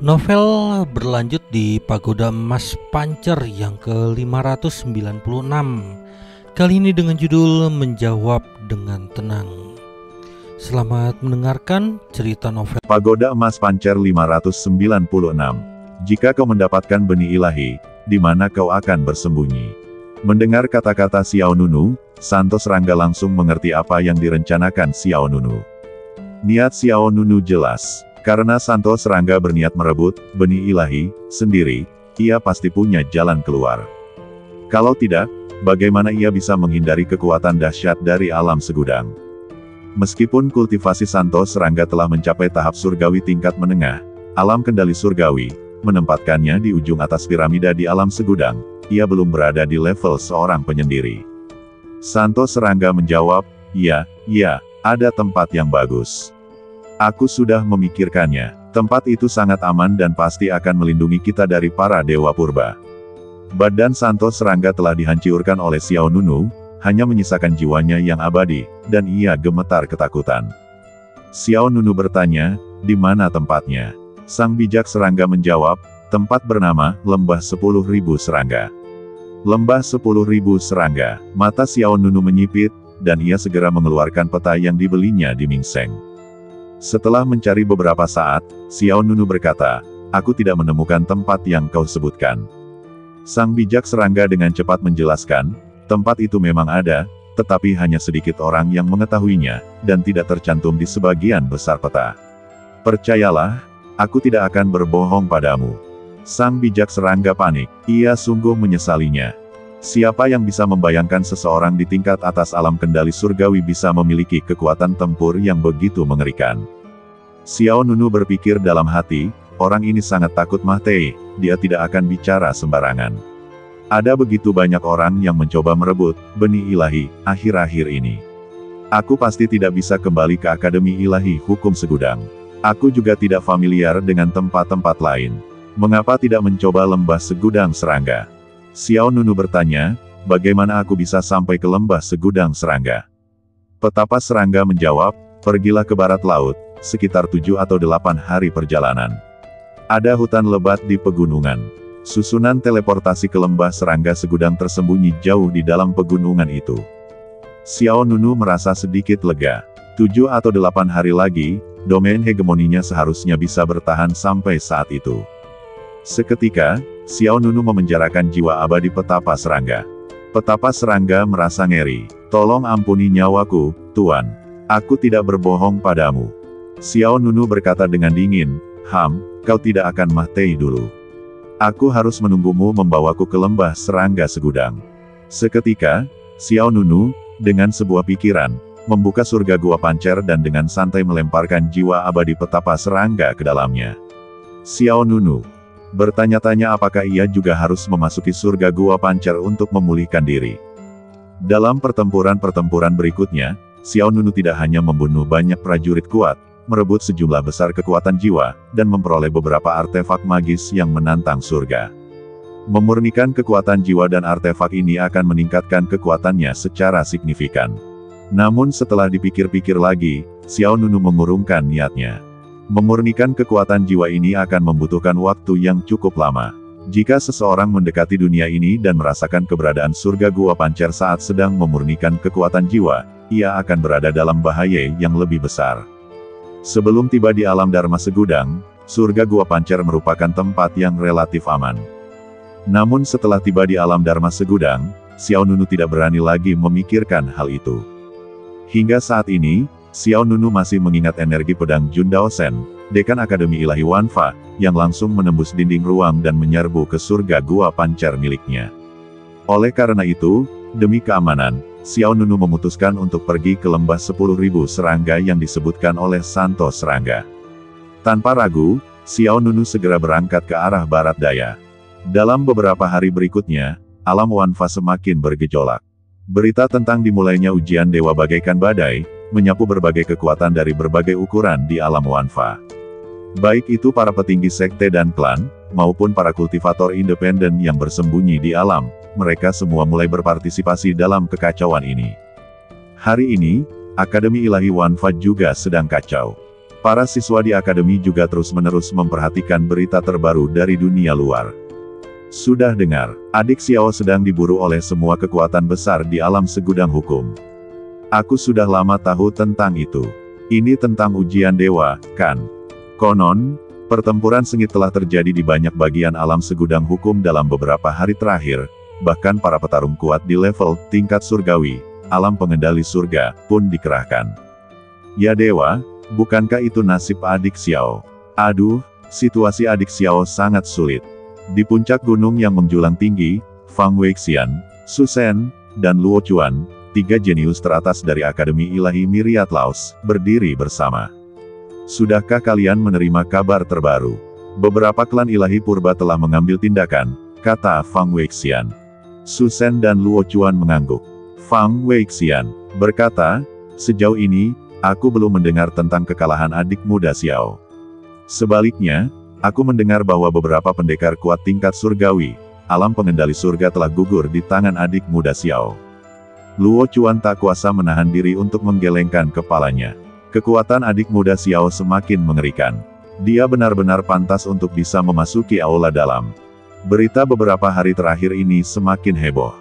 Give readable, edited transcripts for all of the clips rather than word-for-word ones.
Novel berlanjut di Pagoda Mas Pancer yang ke-596. Kali ini dengan judul Menjawab dengan Tenang. Selamat mendengarkan cerita novel Pagoda Emas Pancer 596. Jika kau mendapatkan benih ilahi, di mana kau akan bersembunyi? Mendengar kata-kata Xiao Nunu, Santos Rangga langsung mengerti apa yang direncanakan Xiao Nunu. Niat Xiao Nunu jelas. Karena Santos Rangga berniat merebut benih ilahi sendiri, ia pasti punya jalan keluar. Kalau tidak, bagaimana ia bisa menghindari kekuatan dahsyat dari alam segudang? Meskipun kultivasi Santos Rangga telah mencapai tahap surgawi tingkat menengah, alam kendali surgawi menempatkannya di ujung atas piramida di alam segudang, ia belum berada di level seorang penyendiri. Santos Rangga menjawab, "Ya, ada tempat yang bagus. Aku sudah memikirkannya. Tempat itu sangat aman dan pasti akan melindungi kita dari para dewa purba." Badan Santos Rangga telah dihancurkan oleh Xiao Nunu, hanya menyisakan jiwanya yang abadi, dan ia gemetar ketakutan. Xiao Nunu bertanya, "Di mana tempatnya?" Sang bijak serangga menjawab, "Tempat bernama Lembah 10.000 Serangga." Lembah 10.000 Serangga. Mata Xiao Nunu menyipit, dan ia segera mengeluarkan peta yang dibelinya di Mingseng. Setelah mencari beberapa saat, Xiao Nunu berkata, "Aku tidak menemukan tempat yang kau sebutkan." Sang bijak serangga dengan cepat menjelaskan, tempat itu memang ada, tetapi hanya sedikit orang yang mengetahuinya, dan tidak tercantum di sebagian besar peta. "Percayalah, aku tidak akan berbohong padamu." Sang bijak serangga panik, ia sungguh menyesalinya. Siapa yang bisa membayangkan seseorang di tingkat atas alam kendali surgawi bisa memiliki kekuatan tempur yang begitu mengerikan? Xiao Nunu berpikir dalam hati, orang ini sangat takut mati, dia tidak akan bicara sembarangan. Ada begitu banyak orang yang mencoba merebut benih ilahi akhir-akhir ini. Aku pasti tidak bisa kembali ke Akademi Ilahi Hukum Segudang. Aku juga tidak familiar dengan tempat-tempat lain. Mengapa tidak mencoba Lembah Segudang Serangga? Xiao Nunu bertanya, "Bagaimana aku bisa sampai ke Lembah Segudang Serangga?" Petapa Serangga menjawab, "Pergilah ke barat laut, sekitar 7 atau 8 hari perjalanan. Ada hutan lebat di pegunungan. Susunan teleportasi ke Lembah Serangga Segudang tersembunyi jauh di dalam pegunungan itu." Xiao Nunu merasa sedikit lega. 7 atau 8 hari lagi, domain hegemoninya seharusnya bisa bertahan sampai saat itu. Seketika, Xiao Nunu memenjarakan jiwa abadi Petapa Serangga. Petapa Serangga merasa ngeri. "Tolong ampuni nyawaku, Tuan. Aku tidak berbohong padamu." Xiao Nunu berkata dengan dingin, Kau tidak akan mati dulu. Aku harus menunggumu membawaku ke Lembah Serangga Segudang." Seketika, Xiao Nunu, dengan sebuah pikiran, membuka surga Gua Pancer dan dengan santai melemparkan jiwa abadi Petapa Serangga ke dalamnya. Xiao Nunu bertanya-tanya apakah ia juga harus memasuki surga Gua Pancer untuk memulihkan diri. Dalam pertempuran-pertempuran berikutnya, Xiao Nunu tidak hanya membunuh banyak prajurit kuat, merebut sejumlah besar kekuatan jiwa, dan memperoleh beberapa artefak magis yang menantang surga. Memurnikan kekuatan jiwa dan artefak ini akan meningkatkan kekuatannya secara signifikan. Namun setelah dipikir-pikir lagi, Xiao Nunu mengurungkan niatnya. Memurnikan kekuatan jiwa ini akan membutuhkan waktu yang cukup lama. Jika seseorang mendekati dunia ini dan merasakan keberadaan surga Gua Pancer saat sedang memurnikan kekuatan jiwa, ia akan berada dalam bahaya yang lebih besar. Sebelum tiba di alam Dharma Segudang, surga Gua Pancer merupakan tempat yang relatif aman. Namun setelah tiba di alam Dharma Segudang, Xiao Nunu tidak berani lagi memikirkan hal itu. Hingga saat ini, Xiao Nunu masih mengingat energi pedang Jun Daosen, Dekan Akademi Ilahi Wanfa, yang langsung menembus dinding ruang dan menyerbu ke surga Gua Pancer miliknya. Oleh karena itu, demi keamanan, Xiao Nunu memutuskan untuk pergi ke Lembah 10.000 Serangga yang disebutkan oleh Santos Rangga. Tanpa ragu, Xiao Nunu segera berangkat ke arah barat daya. Dalam beberapa hari berikutnya, alam Wanfa semakin bergejolak. Berita tentang dimulainya ujian dewa bagaikan badai, menyapu berbagai kekuatan dari berbagai ukuran di alam Wanfa. Baik itu para petinggi sekte dan klan, maupun para kultivator independen yang bersembunyi di alam, mereka semua mulai berpartisipasi dalam kekacauan ini. Hari ini, Akademi Ilahi Wanfa juga sedang kacau. Para siswa di akademi juga terus-menerus memperhatikan berita terbaru dari dunia luar. Sudah dengar, adik Xiao sedang diburu oleh semua kekuatan besar di alam segudang hukum. Aku sudah lama tahu tentang itu. Ini tentang ujian dewa, kan? Konon, pertempuran sengit telah terjadi di banyak bagian alam segudang hukum dalam beberapa hari terakhir, bahkan para petarung kuat di level tingkat surgawi, alam pengendali surga, pun dikerahkan. Ya dewa, bukankah itu nasib adik Xiao? Aduh, situasi adik Xiao sangat sulit. Di puncak gunung yang menjulang tinggi, Fang Weixian, Su Shen, dan Luo Chuan, 3 jenius teratas dari Akademi Ilahi Myriad Laos, berdiri bersama. Sudahkah kalian menerima kabar terbaru? Beberapa klan ilahi purba telah mengambil tindakan, kata Fang Weixian. Su Shen dan Luo Chuan mengangguk. Fang Weixian berkata, sejauh ini, aku belum mendengar tentang kekalahan adik muda Xiao. Sebaliknya, aku mendengar bahwa beberapa pendekar kuat tingkat surgawi, alam pengendali surga telah gugur di tangan adik muda Xiao. Luo Chuan tak kuasa menahan diri untuk menggelengkan kepalanya. Kekuatan adik muda Xiao semakin mengerikan. Dia benar-benar pantas untuk bisa memasuki aula dalam. Berita beberapa hari terakhir ini semakin heboh.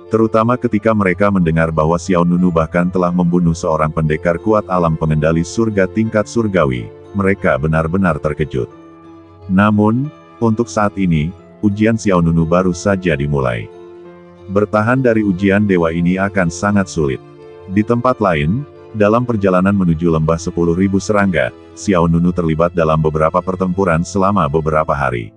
Terutama ketika mereka mendengar bahwa Xiao Nunu bahkan telah membunuh seorang pendekar kuat alam pengendali surga tingkat surgawi. Mereka benar-benar terkejut. Namun, untuk saat ini, ujian Xiao Nunu baru saja dimulai. Bertahan dari ujian dewa ini akan sangat sulit. Di tempat lain, dalam perjalanan menuju lembah 10.000 serangga, Xiao Nunu terlibat dalam beberapa pertempuran selama beberapa hari.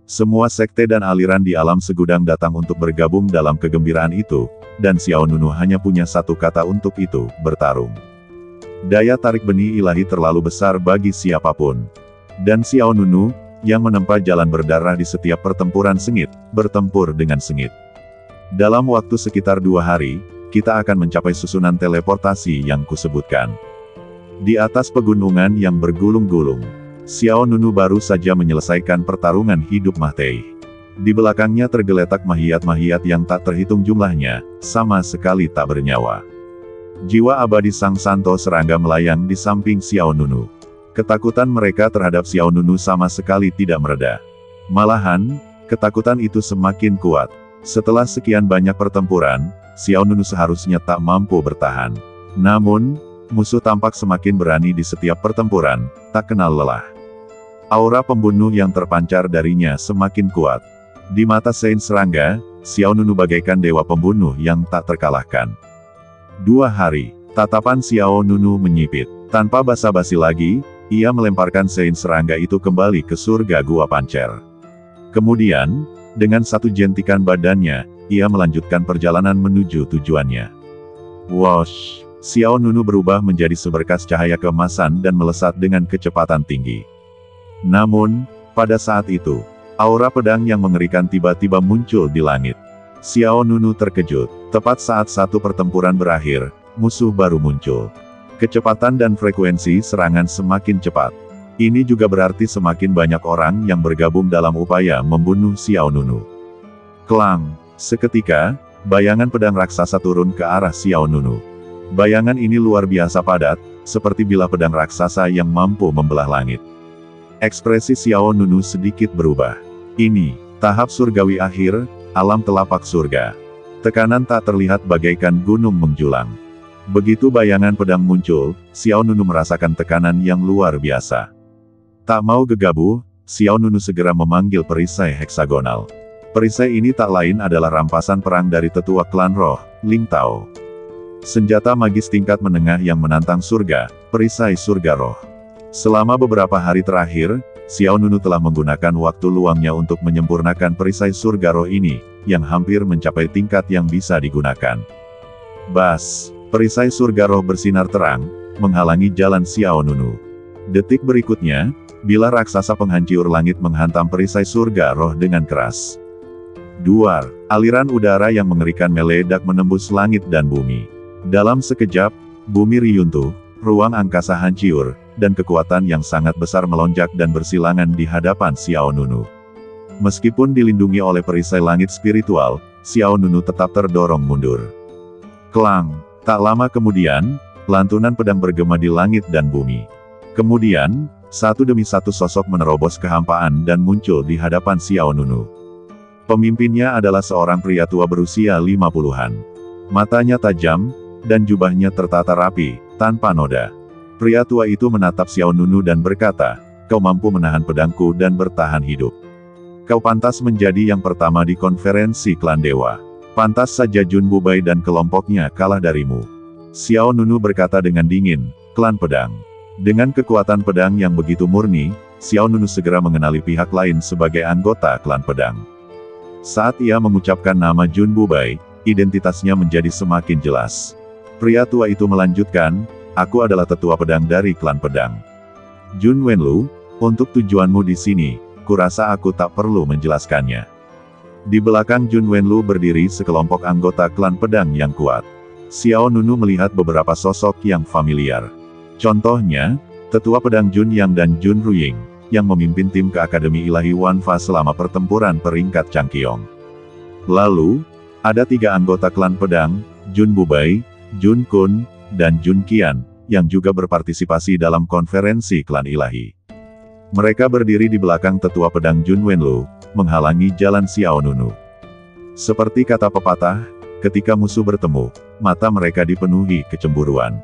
Semua sekte dan aliran di alam segudang datang untuk bergabung dalam kegembiraan itu, dan Xiao Nunu hanya punya satu kata untuk itu, bertarung. Daya tarik benih ilahi terlalu besar bagi siapapun. Dan Xiao Nunu, yang menempa jalan berdarah di setiap pertempuran sengit, bertempur dengan sengit. Dalam waktu sekitar 2 hari, kita akan mencapai susunan teleportasi yang kusebutkan. Di atas pegunungan yang bergulung-gulung, Xiao Nunu baru saja menyelesaikan pertarungan hidup mati. Di belakangnya tergeletak mahiat-mahiat yang tak terhitung jumlahnya, sama sekali tak bernyawa. Jiwa abadi sang santo serangga melayang di samping Xiao Nunu. Ketakutan mereka terhadap Xiao Nunu sama sekali tidak mereda. Malahan, ketakutan itu semakin kuat. Setelah sekian banyak pertempuran, Xiao Nunu seharusnya tak mampu bertahan. Namun, musuh tampak semakin berani di setiap pertempuran, tak kenal lelah. Aura pembunuh yang terpancar darinya semakin kuat. Di mata Saint Serangga, Xiao Nunu bagaikan dewa pembunuh yang tak terkalahkan. 2 hari, tatapan Xiao Nunu menyipit. Tanpa basa-basi lagi, ia melemparkan Saint Serangga itu kembali ke surga Gua Pancer. Kemudian, dengan satu jentikan badannya, ia melanjutkan perjalanan menuju tujuannya. Wosh! Xiao Nunu berubah menjadi seberkas cahaya keemasan dan melesat dengan kecepatan tinggi. Namun, pada saat itu, aura pedang yang mengerikan tiba-tiba muncul di langit. Xiao Nunu terkejut. Tepat saat satu pertempuran berakhir, musuh baru muncul. Kecepatan dan frekuensi serangan semakin cepat. Ini juga berarti semakin banyak orang yang bergabung dalam upaya membunuh Xiao Nunu. Klang! Seketika, bayangan pedang raksasa turun ke arah Xiao Nunu. Bayangan ini luar biasa padat, seperti bilah pedang raksasa yang mampu membelah langit. Ekspresi Xiao Nunu sedikit berubah. Ini, tahap surgawi akhir, alam telapak surga. Tekanan tak terlihat bagaikan gunung menjulang. Begitu bayangan pedang muncul, Xiao Nunu merasakan tekanan yang luar biasa. Tak mau gegabah, Xiao Nunu segera memanggil perisai heksagonal. Perisai ini tak lain adalah rampasan perang dari tetua klan roh, Ling Tao. Senjata magis tingkat menengah yang menantang surga, perisai surga roh. Selama beberapa hari terakhir, Xiao Nunu telah menggunakan waktu luangnya untuk menyempurnakan perisai surga roh ini, yang hampir mencapai tingkat yang bisa digunakan. Bas! Perisai surga roh bersinar terang, menghalangi jalan Xiao Nunu. Detik berikutnya, bilah raksasa penghancur langit menghantam perisai surga roh dengan keras. Duar, aliran udara yang mengerikan meledak menembus langit dan bumi. Dalam sekejap, bumi riyuntuh, ruang angkasa hancur, dan kekuatan yang sangat besar melonjak dan bersilangan di hadapan Xiao Nunu. Meskipun dilindungi oleh perisai langit spiritual, Xiao Nunu tetap terdorong mundur. Klang! Tak lama kemudian, lantunan pedang bergema di langit dan bumi. Kemudian, satu demi satu sosok menerobos kehampaan dan muncul di hadapan Xiao Nunu. Pemimpinnya adalah seorang pria tua berusia 50-an. Matanya tajam, dan jubahnya tertata rapi, tanpa noda. Pria tua itu menatap Xiao Nunu dan berkata, "Kau mampu menahan pedangku dan bertahan hidup. Kau pantas menjadi yang pertama di konferensi klan dewa. Pantas saja Jun Bubai dan kelompoknya kalah darimu." Xiao Nunu berkata dengan dingin, "Klan pedang." Dengan kekuatan pedang yang begitu murni, Xiao Nunu segera mengenali pihak lain sebagai anggota klan pedang. Saat ia mengucapkan nama Jun Bubai, identitasnya menjadi semakin jelas. Pria tua itu melanjutkan, "Aku adalah tetua pedang dari klan pedang. Jun Wenlu, untuk tujuanmu di sini, kurasa aku tak perlu menjelaskannya." Di belakang Jun Wenlu berdiri sekelompok anggota klan pedang yang kuat. Xiao Nunu melihat beberapa sosok yang familiar. Contohnya, tetua pedang Jun Yang dan Jun Ruying, yang memimpin tim ke Akademi Ilahi Wanfa selama pertempuran peringkat Changqiong. Lalu, ada 3 anggota klan pedang, Jun Bubai, Jun Kun, dan Jun Qian, yang juga berpartisipasi dalam konferensi klan ilahi. Mereka berdiri di belakang tetua pedang Jun Wenlu, menghalangi jalan Xiao Nunu. Seperti kata pepatah, ketika musuh bertemu, mata mereka dipenuhi kecemburuan.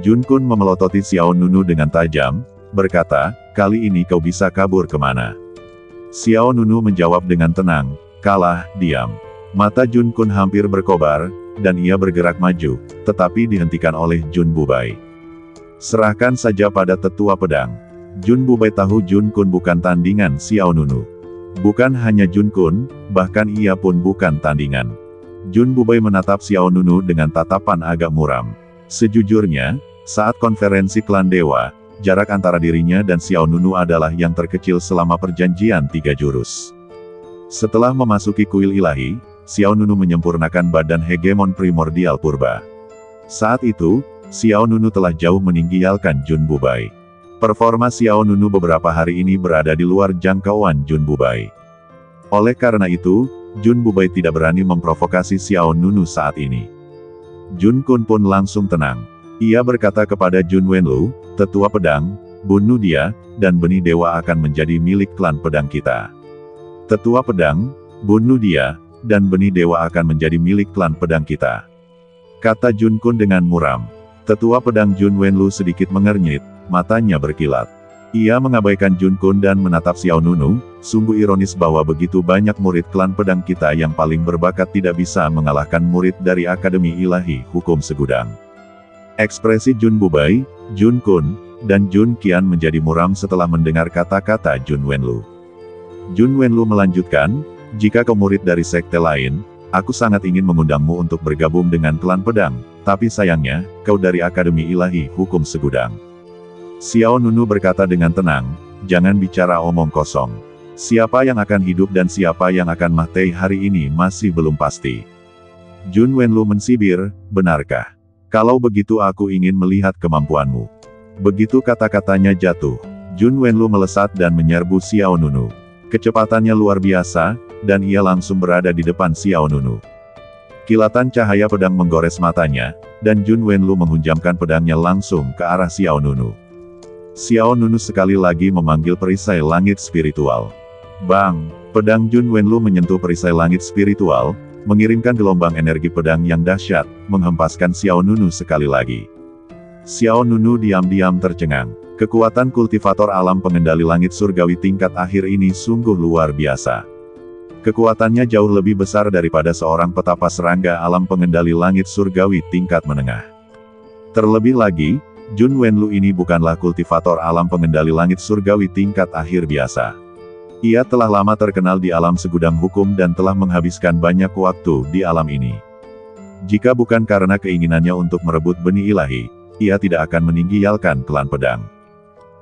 Jun Kun memelototi Xiao Nunu dengan tajam, berkata, "Kali ini kau bisa kabur kemana?" Xiao Nunu menjawab dengan tenang, "Kalah, diam." Mata Jun Kun hampir berkobar, dan ia bergerak maju, tetapi dihentikan oleh Jun Bubai. "Serahkan saja pada tetua pedang." Jun Bubai tahu Jun Kun bukan tandingan Xiao Nunu. Bukan hanya Jun Kun, bahkan ia pun bukan tandingan. Jun Bubai menatap Xiao Nunu dengan tatapan agak muram. Sejujurnya, saat konferensi klan dewa, jarak antara dirinya dan Xiao Nunu adalah yang terkecil selama perjanjian 3 jurus. Setelah memasuki kuil ilahi, Xiao Nunu menyempurnakan badan hegemon primordial purba. Saat itu, Xiao Nunu telah jauh meninggalkan Jun Bubai. Performa Xiao Nunu beberapa hari ini berada di luar jangkauan Jun Bubai. Oleh karena itu, Jun Bubai tidak berani memprovokasi Xiao Nunu saat ini. Jun Kun pun langsung tenang. Ia berkata kepada Jun Wenlu, "Tetua pedang, bunuh dia, dan benih dewa akan menjadi milik klan pedang kita." "Tetua pedang, bunuh dia, dan benih dewa akan menjadi milik klan pedang kita," kata Jun Kun dengan muram. Tetua pedang Jun Wenlu sedikit mengernyit, matanya berkilat. Ia mengabaikan Jun Kun dan menatap Xiao Nunu, sungguh ironis bahwa begitu banyak murid klan pedang kita yang paling berbakat tidak bisa mengalahkan murid dari Akademi Ilahi Hukum Segudang. Ekspresi Jun Bubai, Jun Kun, dan Jun Qian menjadi muram setelah mendengar kata-kata Jun Wenlu. Jun Wenlu melanjutkan, "Jika kau murid dari sekte lain, aku sangat ingin mengundangmu untuk bergabung dengan klan pedang, tapi sayangnya, kau dari Akademi Ilahi Hukum Segudang." Xiao Nunu berkata dengan tenang, "Jangan bicara omong kosong. Siapa yang akan hidup dan siapa yang akan mati hari ini masih belum pasti." Jun Wenlu mensibir, "Benarkah? Kalau begitu aku ingin melihat kemampuanmu." Begitu kata-katanya jatuh, Jun Wenlu melesat dan menyerbu Xiao Nunu. Kecepatannya luar biasa, dan ia langsung berada di depan Xiao Nunu. Kilatan cahaya pedang menggores matanya, dan Jun Wenlu menghunjamkan pedangnya langsung ke arah Xiao Nunu. Xiao Nunu sekali lagi memanggil perisai langit spiritual. Bang! Pedang Jun Wenlu menyentuh perisai langit spiritual, mengirimkan gelombang energi pedang yang dahsyat, menghempaskan Xiao Nunu sekali lagi. Xiao Nunu diam-diam tercengang. Kekuatan kultivator alam pengendali langit surgawi tingkat akhir ini sungguh luar biasa. Kekuatannya jauh lebih besar daripada seorang petapa serangga alam pengendali langit surgawi tingkat menengah. Terlebih lagi, Jun Wenlu ini bukanlah kultivator alam pengendali langit surgawi tingkat akhir biasa. Ia telah lama terkenal di alam segudang hukum dan telah menghabiskan banyak waktu di alam ini. Jika bukan karena keinginannya untuk merebut benih ilahi, ia tidak akan meninggalkan klan pedang.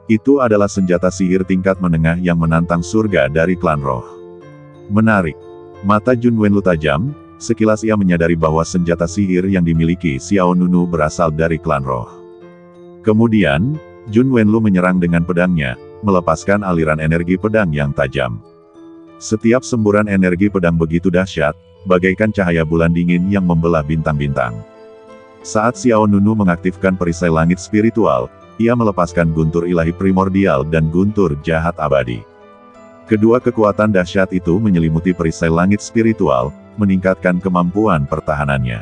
Itu adalah senjata sihir tingkat menengah yang menantang surga dari klan roh. Menarik. Mata Jun Wenlu tajam, sekilas ia menyadari bahwa senjata sihir yang dimiliki Xiao Nunu berasal dari klan roh. Kemudian, Jun Wenlu menyerang dengan pedangnya, melepaskan aliran energi pedang yang tajam. Setiap semburan energi pedang begitu dahsyat, bagaikan cahaya bulan dingin yang membelah bintang-bintang. Saat Xiao Nunu mengaktifkan perisai langit spiritual, ia melepaskan guntur ilahi primordial dan guntur jahat abadi. Kedua kekuatan dahsyat itu menyelimuti perisai langit spiritual, meningkatkan kemampuan pertahanannya.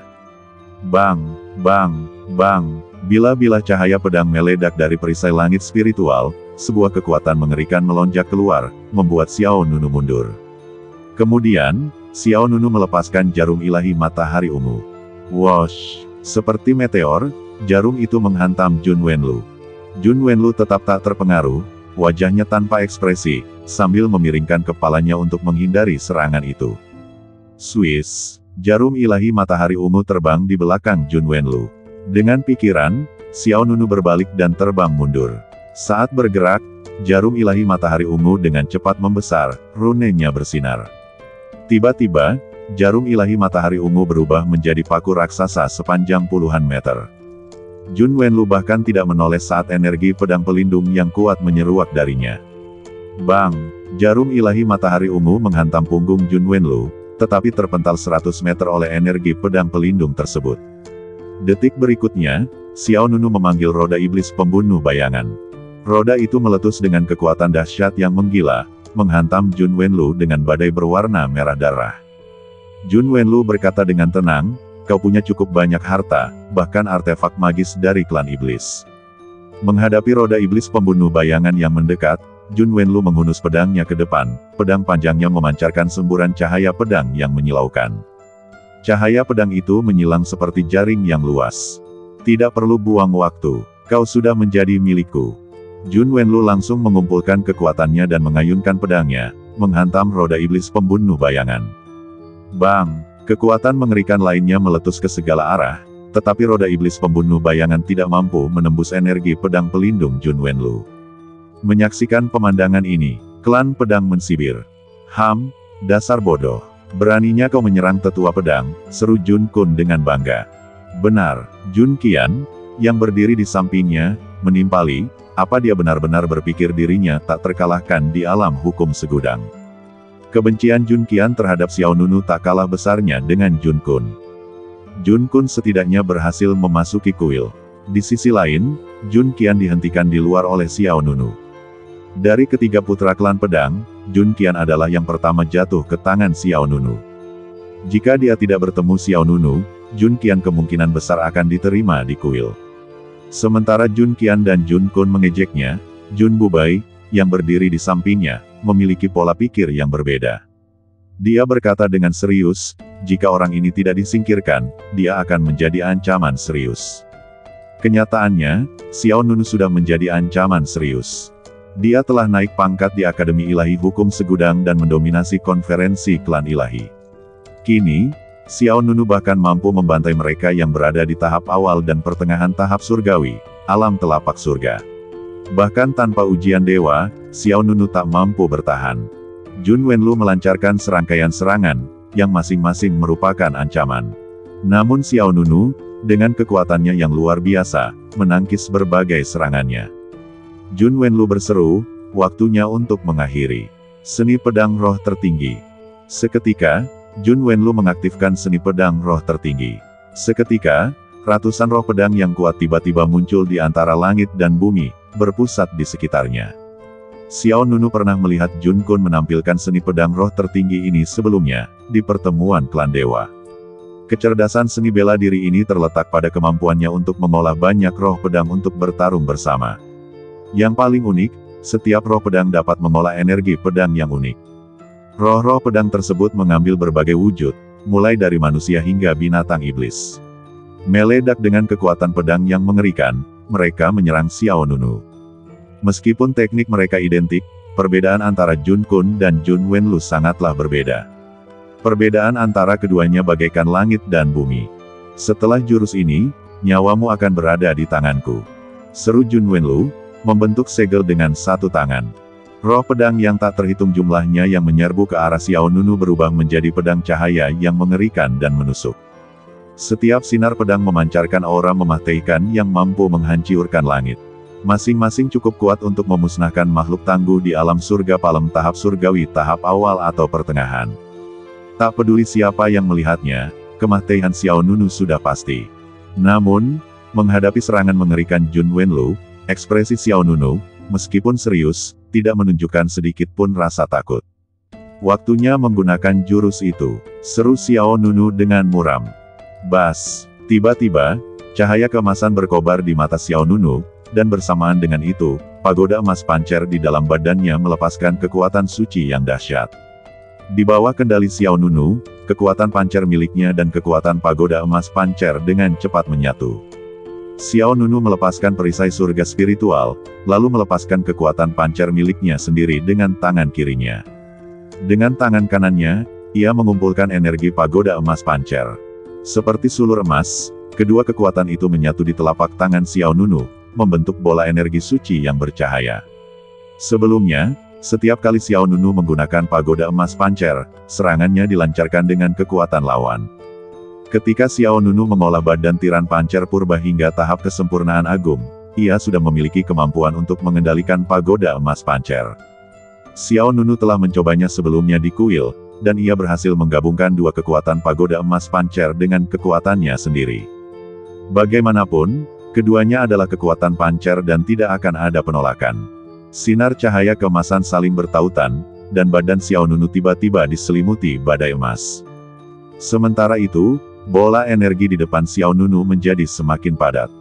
Bang, bang, bang, bila-bila cahaya pedang meledak dari perisai langit spiritual, sebuah kekuatan mengerikan melonjak keluar, membuat Xiao Nunu mundur. Kemudian, Xiao Nunu melepaskan jarum ilahi matahari ungu. Wosh! Seperti meteor, jarum itu menghantam Jun Wenlu. Jun Wenlu tetap tak terpengaruh, wajahnya tanpa ekspresi, sambil memiringkan kepalanya untuk menghindari serangan itu. Swiss! Jarum ilahi matahari ungu terbang di belakang Jun Wenlu. Dengan pikiran, Xiao Nunu berbalik dan terbang mundur. Saat bergerak, jarum ilahi matahari ungu dengan cepat membesar, runenya bersinar. Tiba-tiba, jarum ilahi matahari ungu berubah menjadi paku raksasa sepanjang puluhan meter. Jun Wenlu bahkan tidak menoleh saat energi pedang pelindung yang kuat menyeruak darinya. Bang! Jarum ilahi matahari ungu menghantam punggung Jun Wenlu, tetapi terpental 100 meter oleh energi pedang pelindung tersebut. Detik berikutnya, Xiao Nunu memanggil roda iblis pembunuh bayangan. Roda itu meletus dengan kekuatan dahsyat yang menggila, menghantam Jun Wenlu dengan badai berwarna merah darah. Jun Wenlu berkata dengan tenang, "Kau punya cukup banyak harta, bahkan artefak magis dari klan iblis." Menghadapi roda iblis pembunuh bayangan yang mendekat, Jun Wenlu menghunus pedangnya ke depan, pedang panjangnya memancarkan semburan cahaya pedang yang menyilaukan. Cahaya pedang itu menyilang seperti jaring yang luas. "Tidak perlu buang waktu, kau sudah menjadi milikku." Jun Wenlu langsung mengumpulkan kekuatannya dan mengayunkan pedangnya, menghantam roda iblis pembunuh bayangan. Bang! Kekuatan mengerikan lainnya meletus ke segala arah, tetapi roda iblis pembunuh bayangan tidak mampu menembus energi pedang pelindung Jun Wenlu. Menyaksikan pemandangan ini, klan pedang mensibir. "Ham, dasar bodoh. Beraninya kau menyerang tetua pedang," seru Jun Kun dengan bangga. "Benar." Jun Qian, yang berdiri di sampingnya, menimpali, apa dia benar-benar berpikir dirinya tak terkalahkan di alam hukum segudang. Kebencian Jun Qian terhadap Xiao Nunu tak kalah besarnya dengan Jun Kun. Jun Kun setidaknya berhasil memasuki kuil. Di sisi lain, Jun Qian dihentikan di luar oleh Xiao Nunu. Dari ketiga putra klan pedang, Jun Qian adalah yang pertama jatuh ke tangan Xiao Nunu. Jika dia tidak bertemu Xiao Nunu, Jun Qian kemungkinan besar akan diterima di kuil. Sementara Jun Qian dan Jun Kun mengejeknya, Jun Bubai, yang berdiri di sampingnya, memiliki pola pikir yang berbeda. Dia berkata dengan serius, jika orang ini tidak disingkirkan, dia akan menjadi ancaman serius. Kenyataannya, Xiao Nunu sudah menjadi ancaman serius. Dia telah naik pangkat di Akademi Ilahi Hukum Segudang dan mendominasi konferensi klan ilahi. Kini, Xiao Nunu bahkan mampu membantai mereka yang berada di tahap awal dan pertengahan tahap surgawi, alam telapak surga. Bahkan tanpa ujian dewa, Xiao Nunu tak mampu bertahan. Jun Wenlu melancarkan serangkaian serangan, yang masing-masing merupakan ancaman. Namun Xiao Nunu, dengan kekuatannya yang luar biasa, menangkis berbagai serangannya. Jun Wenlu berseru, "Waktunya untuk mengakhiri." Seni pedang roh tertinggi. Seketika, Jun Wenlu mengaktifkan seni pedang roh tertinggi. Seketika, ratusan roh pedang yang kuat tiba-tiba muncul di antara langit dan bumi, berpusat di sekitarnya. Xiao Nunu pernah melihat Jun Kun menampilkan seni pedang roh tertinggi ini sebelumnya, di pertemuan klan dewa. Kecerdasan seni bela diri ini terletak pada kemampuannya untuk mengolah banyak roh pedang untuk bertarung bersama. Yang paling unik, setiap roh pedang dapat mengolah energi pedang yang unik. Roh-roh pedang tersebut mengambil berbagai wujud, mulai dari manusia hingga binatang iblis. Meledak dengan kekuatan pedang yang mengerikan, mereka menyerang Xiao Nunu. Meskipun teknik mereka identik, perbedaan antara Jun Kun dan Jun Wenlu sangatlah berbeda. Perbedaan antara keduanya bagaikan langit dan bumi. "Setelah jurus ini, nyawamu akan berada di tanganku," seru Jun Wenlu, membentuk segel dengan satu tangan. Roh pedang yang tak terhitung jumlahnya yang menyerbu ke arah Xiao Nunu berubah menjadi pedang cahaya yang mengerikan dan menusuk. Setiap sinar pedang memancarkan aura mematikan yang mampu menghancurkan langit. Masing-masing cukup kuat untuk memusnahkan makhluk tangguh di alam surga palem tahap surgawi tahap awal atau pertengahan. Tak peduli siapa yang melihatnya, kematian Xiao Nunu sudah pasti. Namun, menghadapi serangan mengerikan Jun Wenlu, Ekspresi Xiao Nunu, meskipun serius, tidak menunjukkan sedikit pun rasa takut. Waktunya menggunakan jurus itu, seru Xiao Nunu dengan muram. Bas! Tiba-tiba, cahaya keemasan berkobar di mata Xiao Nunu, dan bersamaan dengan itu, pagoda emas pancer di dalam badannya melepaskan kekuatan suci yang dahsyat. Di bawah kendali Xiao Nunu, kekuatan pancer miliknya dan kekuatan pagoda emas pancer dengan cepat menyatu. Xiao Nunu melepaskan perisai surga spiritual, lalu melepaskan kekuatan pancer miliknya sendiri dengan tangan kirinya. Dengan tangan kanannya, ia mengumpulkan energi pagoda emas pancer. Seperti sulur emas, kedua kekuatan itu menyatu di telapak tangan Xiao Nunu, membentuk bola energi suci yang bercahaya. Sebelumnya, setiap kali Xiao Nunu menggunakan pagoda emas pancer, serangannya dilancarkan dengan kekuatan lawan. Ketika Xiao Nunu mengolah badan tiran pancer purba hingga tahap kesempurnaan agung, ia sudah memiliki kemampuan untuk mengendalikan pagoda emas pancer. Xiao Nunu telah mencobanya sebelumnya di kuil, dan ia berhasil menggabungkan dua kekuatan pagoda emas pancer dengan kekuatannya sendiri. Bagaimanapun, keduanya adalah kekuatan pancer dan tidak akan ada penolakan. Sinar cahaya keemasan saling bertautan, dan badan Xiao Nunu tiba-tiba diselimuti badai emas. Sementara itu, bola energi di depan Xiao Nunu menjadi semakin padat.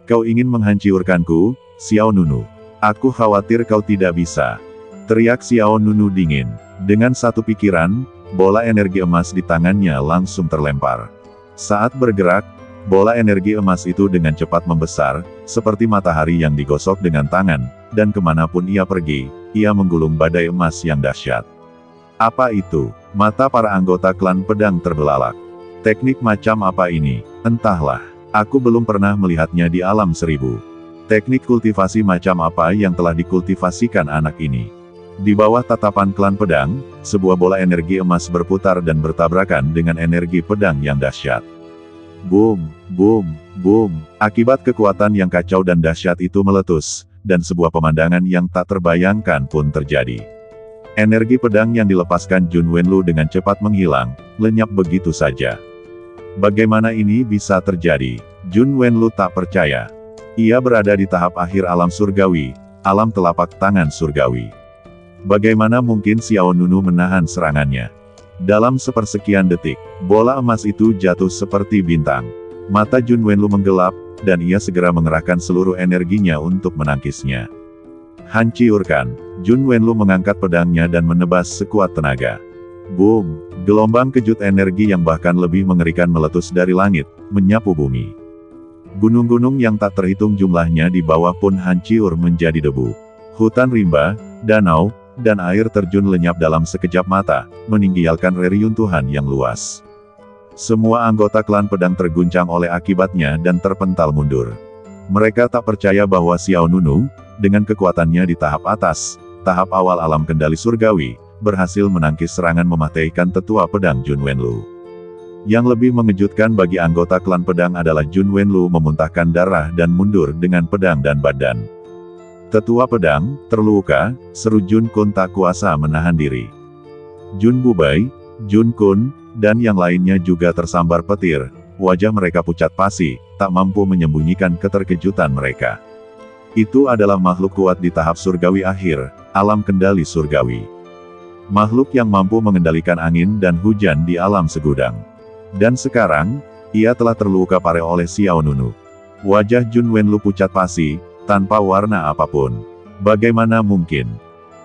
Kau ingin menghancurkanku, Xiao Nunu? Aku khawatir kau tidak bisa. Teriak Xiao Nunu dingin. Dengan satu pikiran, bola energi emas di tangannya langsung terlempar. Saat bergerak, bola energi emas itu dengan cepat membesar, seperti matahari yang digosok dengan tangan, dan kemanapun ia pergi, ia menggulung badai emas yang dahsyat. Apa itu? Mata para anggota klan pedang terbelalak. Teknik macam apa ini? Entahlah. Aku belum pernah melihatnya di alam seribu. Teknik kultivasi macam apa yang telah dikultivasikan anak ini? Di bawah tatapan klan pedang, sebuah bola energi emas berputar dan bertabrakan dengan energi pedang yang dahsyat. Boom, boom, boom. Akibat kekuatan yang kacau dan dahsyat itu meletus, dan sebuah pemandangan yang tak terbayangkan pun terjadi. Energi pedang yang dilepaskan Jun Wenlu dengan cepat menghilang, lenyap begitu saja. Bagaimana ini bisa terjadi? Jun Wenlu tak percaya. Ia berada di tahap akhir alam surgawi, alam telapak tangan surgawi. Bagaimana mungkin Xiao Nunu menahan serangannya? Dalam sepersekian detik, bola emas itu jatuh seperti bintang. Mata Jun Wenlu menggelap, dan ia segera mengerahkan seluruh energinya untuk menangkisnya. Hancurkan! Jun Wenlu mengangkat pedangnya dan menebas sekuat tenaga. Boom! Gelombang kejut energi yang bahkan lebih mengerikan meletus dari langit, menyapu bumi. Gunung-gunung yang tak terhitung jumlahnya di bawah pun hancur menjadi debu. Hutan rimba, danau, dan air terjun lenyap dalam sekejap mata, meninggalkan reruntuhan yang luas. Semua anggota klan pedang terguncang oleh akibatnya dan terpental mundur. Mereka tak percaya bahwa Xiao Nunu, dengan kekuatannya di tahap atas, tahap awal alam kendali surgawi, berhasil menangkis serangan mematahkan tetua pedang Jun Wenlu. Yang lebih mengejutkan bagi anggota klan pedang adalah Jun Wenlu memuntahkan darah dan mundur dengan pedang dan badan. Tetua pedang, terluka, seru Jun Kun tak kuasa menahan diri. Jun Bubai, Jun Kun, dan yang lainnya juga tersambar petir, wajah mereka pucat pasi, tak mampu menyembunyikan keterkejutan mereka. Itu adalah makhluk kuat di tahap surgawi akhir, alam kendali surgawi. Makhluk yang mampu mengendalikan angin dan hujan di alam segudang. Dan sekarang, ia telah terluka parah oleh Xiao Nunu. Wajah Jun Wenlu pucat pasi, tanpa warna apapun. Bagaimana mungkin?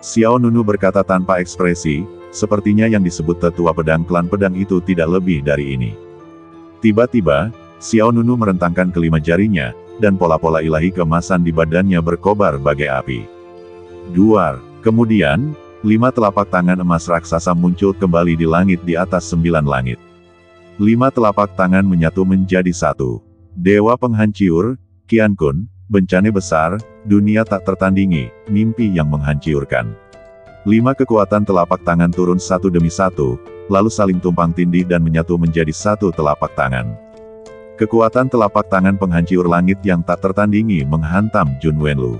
Xiao Nunu berkata tanpa ekspresi, sepertinya yang disebut tetua pedang klan pedang itu tidak lebih dari ini. Tiba-tiba, Xiao Nunu merentangkan kelima jarinya, dan pola-pola ilahi keemasan di badannya berkobar bagai api. Duar. Kemudian, 5 telapak tangan emas raksasa muncul kembali di langit di atas 9 langit. 5 telapak tangan menyatu menjadi satu. Dewa penghancur, Qian Kun, bencana besar, dunia tak tertandingi, mimpi yang menghancurkan. 5 kekuatan telapak tangan turun satu demi satu, lalu saling tumpang tindih dan menyatu menjadi satu telapak tangan. Kekuatan telapak tangan penghancur langit yang tak tertandingi menghantam Jun Wenlu.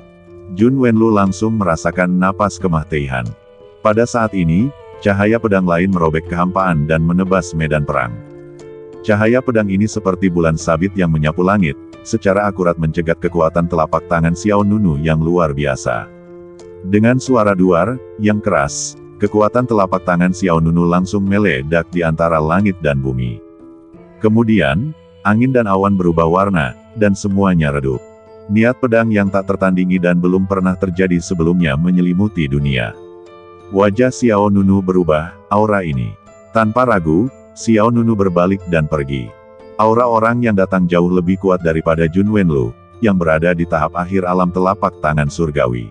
Jun Wenlu langsung merasakan napas kematian. Pada saat ini, cahaya pedang lain merobek kehampaan dan menebas medan perang. Cahaya pedang ini seperti bulan sabit yang menyapu langit, secara akurat mencegat kekuatan telapak tangan Xiao Nunu yang luar biasa. Dengan suara duar yang keras, kekuatan telapak tangan Xiao Nunu langsung meledak di antara langit dan bumi. Kemudian, angin dan awan berubah warna, dan semuanya redup. Niat pedang yang tak tertandingi dan belum pernah terjadi sebelumnya menyelimuti dunia. Wajah Xiao Nunu berubah, aura ini. Tanpa ragu, Xiao Nunu berbalik dan pergi. Aura orang yang datang jauh lebih kuat daripada Jun Wenlu, yang berada di tahap akhir alam telapak tangan surgawi.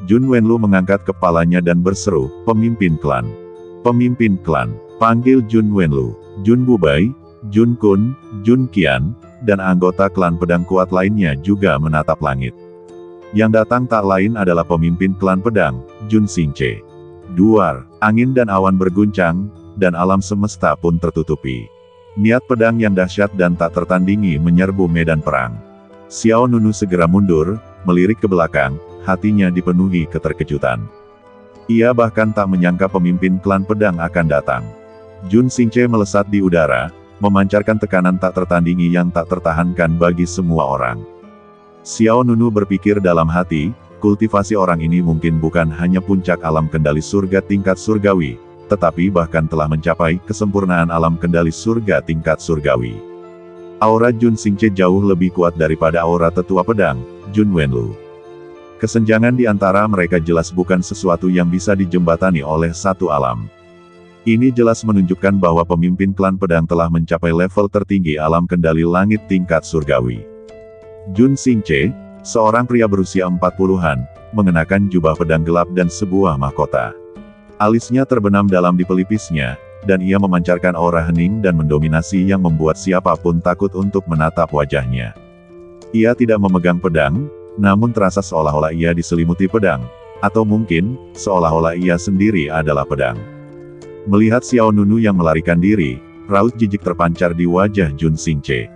Jun Wenlu mengangkat kepalanya dan berseru, "Pemimpin klan. Pemimpin klan." Panggil Jun Wenlu, Jun Bubai, Jun Kun, Jun Qian, dan anggota klan pedang kuat lainnya juga menatap langit. Yang datang tak lain adalah pemimpin klan pedang, Jun Xingche. Duar, angin dan awan berguncang, dan alam semesta pun tertutupi. Niat pedang yang dahsyat dan tak tertandingi menyerbu medan perang. Xiao Nunu segera mundur, melirik ke belakang, hatinya dipenuhi keterkejutan. Ia bahkan tak menyangka pemimpin klan pedang akan datang. Jun Xingche melesat di udara, memancarkan tekanan tak tertandingi yang tak tertahankan bagi semua orang. Xiao Nunu berpikir dalam hati, kultivasi orang ini mungkin bukan hanya puncak alam kendali surga tingkat surgawi, tetapi bahkan telah mencapai kesempurnaan alam kendali surga tingkat surgawi. Aura Jun Xingche jauh lebih kuat daripada aura tetua pedang, Jun Wenlu. Kesenjangan di antara mereka jelas bukan sesuatu yang bisa dijembatani oleh satu alam. Ini jelas menunjukkan bahwa pemimpin klan pedang telah mencapai level tertinggi alam kendali langit tingkat surgawi. Jun Xingche, seorang pria berusia 40-an, mengenakan jubah pedang gelap dan sebuah mahkota. Alisnya terbenam dalam di pelipisnya, dan ia memancarkan aura hening dan mendominasi yang membuat siapapun takut untuk menatap wajahnya. Ia tidak memegang pedang, namun terasa seolah-olah ia diselimuti pedang, atau mungkin, seolah-olah ia sendiri adalah pedang. Melihat Xiao Nunu yang melarikan diri, raut jijik terpancar di wajah Jun Xingche.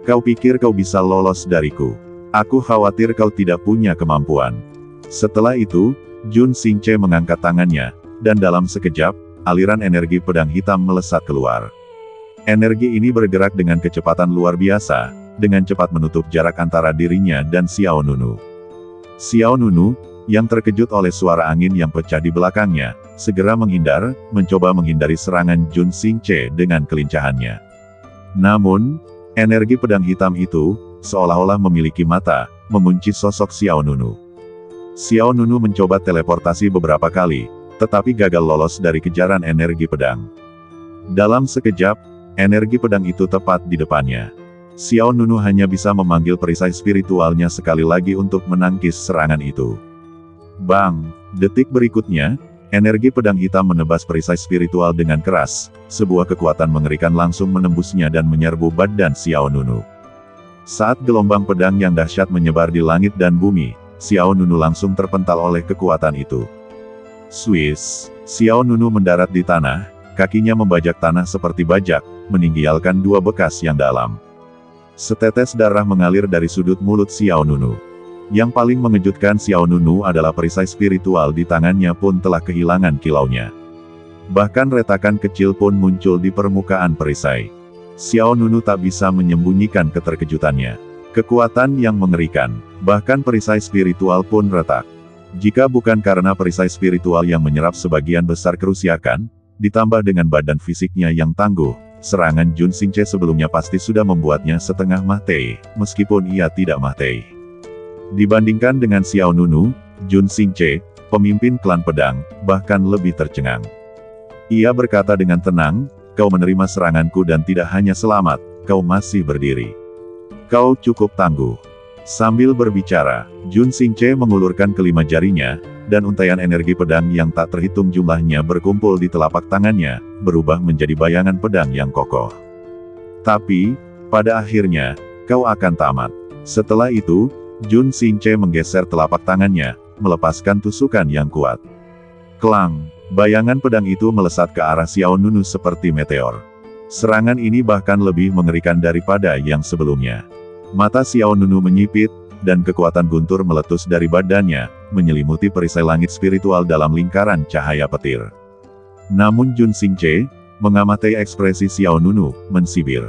"Kau pikir kau bisa lolos dariku? Aku khawatir kau tidak punya kemampuan." Setelah itu, Jun Xingche mengangkat tangannya, dan dalam sekejap, aliran energi pedang hitam melesat keluar. Energi ini bergerak dengan kecepatan luar biasa, dengan cepat menutup jarak antara dirinya dan Xiao Nunu. Xiao Nunu, yang terkejut oleh suara angin yang pecah di belakangnya, segera menghindar, mencoba menghindari serangan Jun Xingche dengan kelincahannya. Namun, energi pedang hitam itu, seolah-olah memiliki mata, mengunci sosok Xiao Nunu. Xiao Nunu mencoba teleportasi beberapa kali, tetapi gagal lolos dari kejaran energi pedang. Dalam sekejap, energi pedang itu tepat di depannya. Xiao Nunu hanya bisa memanggil perisai spiritualnya sekali lagi untuk menangkis serangan itu. Bang! Detik berikutnya, energi pedang hitam menebas perisai spiritual dengan keras, sebuah kekuatan mengerikan langsung menembusnya dan menyerbu badan Xiao Nunu. Saat gelombang pedang yang dahsyat menyebar di langit dan bumi, Xiao Nunu langsung terpental oleh kekuatan itu. Swiss, Xiao Nunu mendarat di tanah, kakinya membajak tanah seperti bajak, meninggalkan dua bekas yang dalam. Setetes darah mengalir dari sudut mulut Xiao Nunu. Yang paling mengejutkan Xiao Nunu adalah perisai spiritual di tangannya pun telah kehilangan kilaunya. Bahkan retakan kecil pun muncul di permukaan perisai. Xiao Nunu tak bisa menyembunyikan keterkejutannya. Kekuatan yang mengerikan, bahkan perisai spiritual pun retak. Jika bukan karena perisai spiritual yang menyerap sebagian besar kerusakan, ditambah dengan badan fisiknya yang tangguh, serangan Jun Xingche sebelumnya pasti sudah membuatnya setengah mati, meskipun ia tidak mati. Dibandingkan dengan Xiao Nunu, Jun Xingche, pemimpin klan pedang, bahkan lebih tercengang. Ia berkata dengan tenang, "Kau menerima seranganku dan tidak hanya selamat, kau masih berdiri. Kau cukup tangguh." Sambil berbicara, Jun Xingche mengulurkan kelima jarinya, dan untaian energi pedang yang tak terhitung jumlahnya berkumpul di telapak tangannya, berubah menjadi bayangan pedang yang kokoh. Tapi, pada akhirnya, kau akan tamat. Setelah itu, Jun Xingche menggeser telapak tangannya, melepaskan tusukan yang kuat. Klang! Bayangan pedang itu melesat ke arah Xiao Nunu seperti meteor. Serangan ini bahkan lebih mengerikan daripada yang sebelumnya. Mata Xiao Nunu menyipit, dan kekuatan guntur meletus dari badannya, menyelimuti perisai langit spiritual dalam lingkaran cahaya petir. Namun Jun Xingche, mengamati ekspresi Xiao Nunu, mensibir.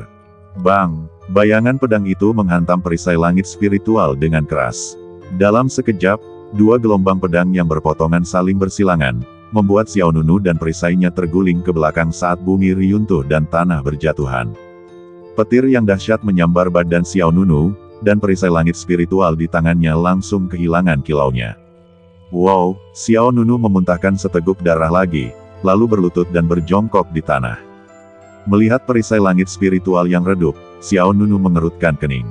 Bang! Bayangan pedang itu menghantam perisai langit spiritual dengan keras. Dalam sekejap, dua gelombang pedang yang berpotongan saling bersilangan, membuat Xiao Nunu dan perisainya terguling ke belakang saat bumi runtuh dan tanah berjatuhan. Petir yang dahsyat menyambar badan Xiao Nunu, dan perisai langit spiritual di tangannya langsung kehilangan kilaunya. Wow! Xiao Nunu memuntahkan seteguk darah lagi, lalu berlutut dan berjongkok di tanah. Melihat perisai langit spiritual yang redup, Xiao Nunu mengerutkan kening.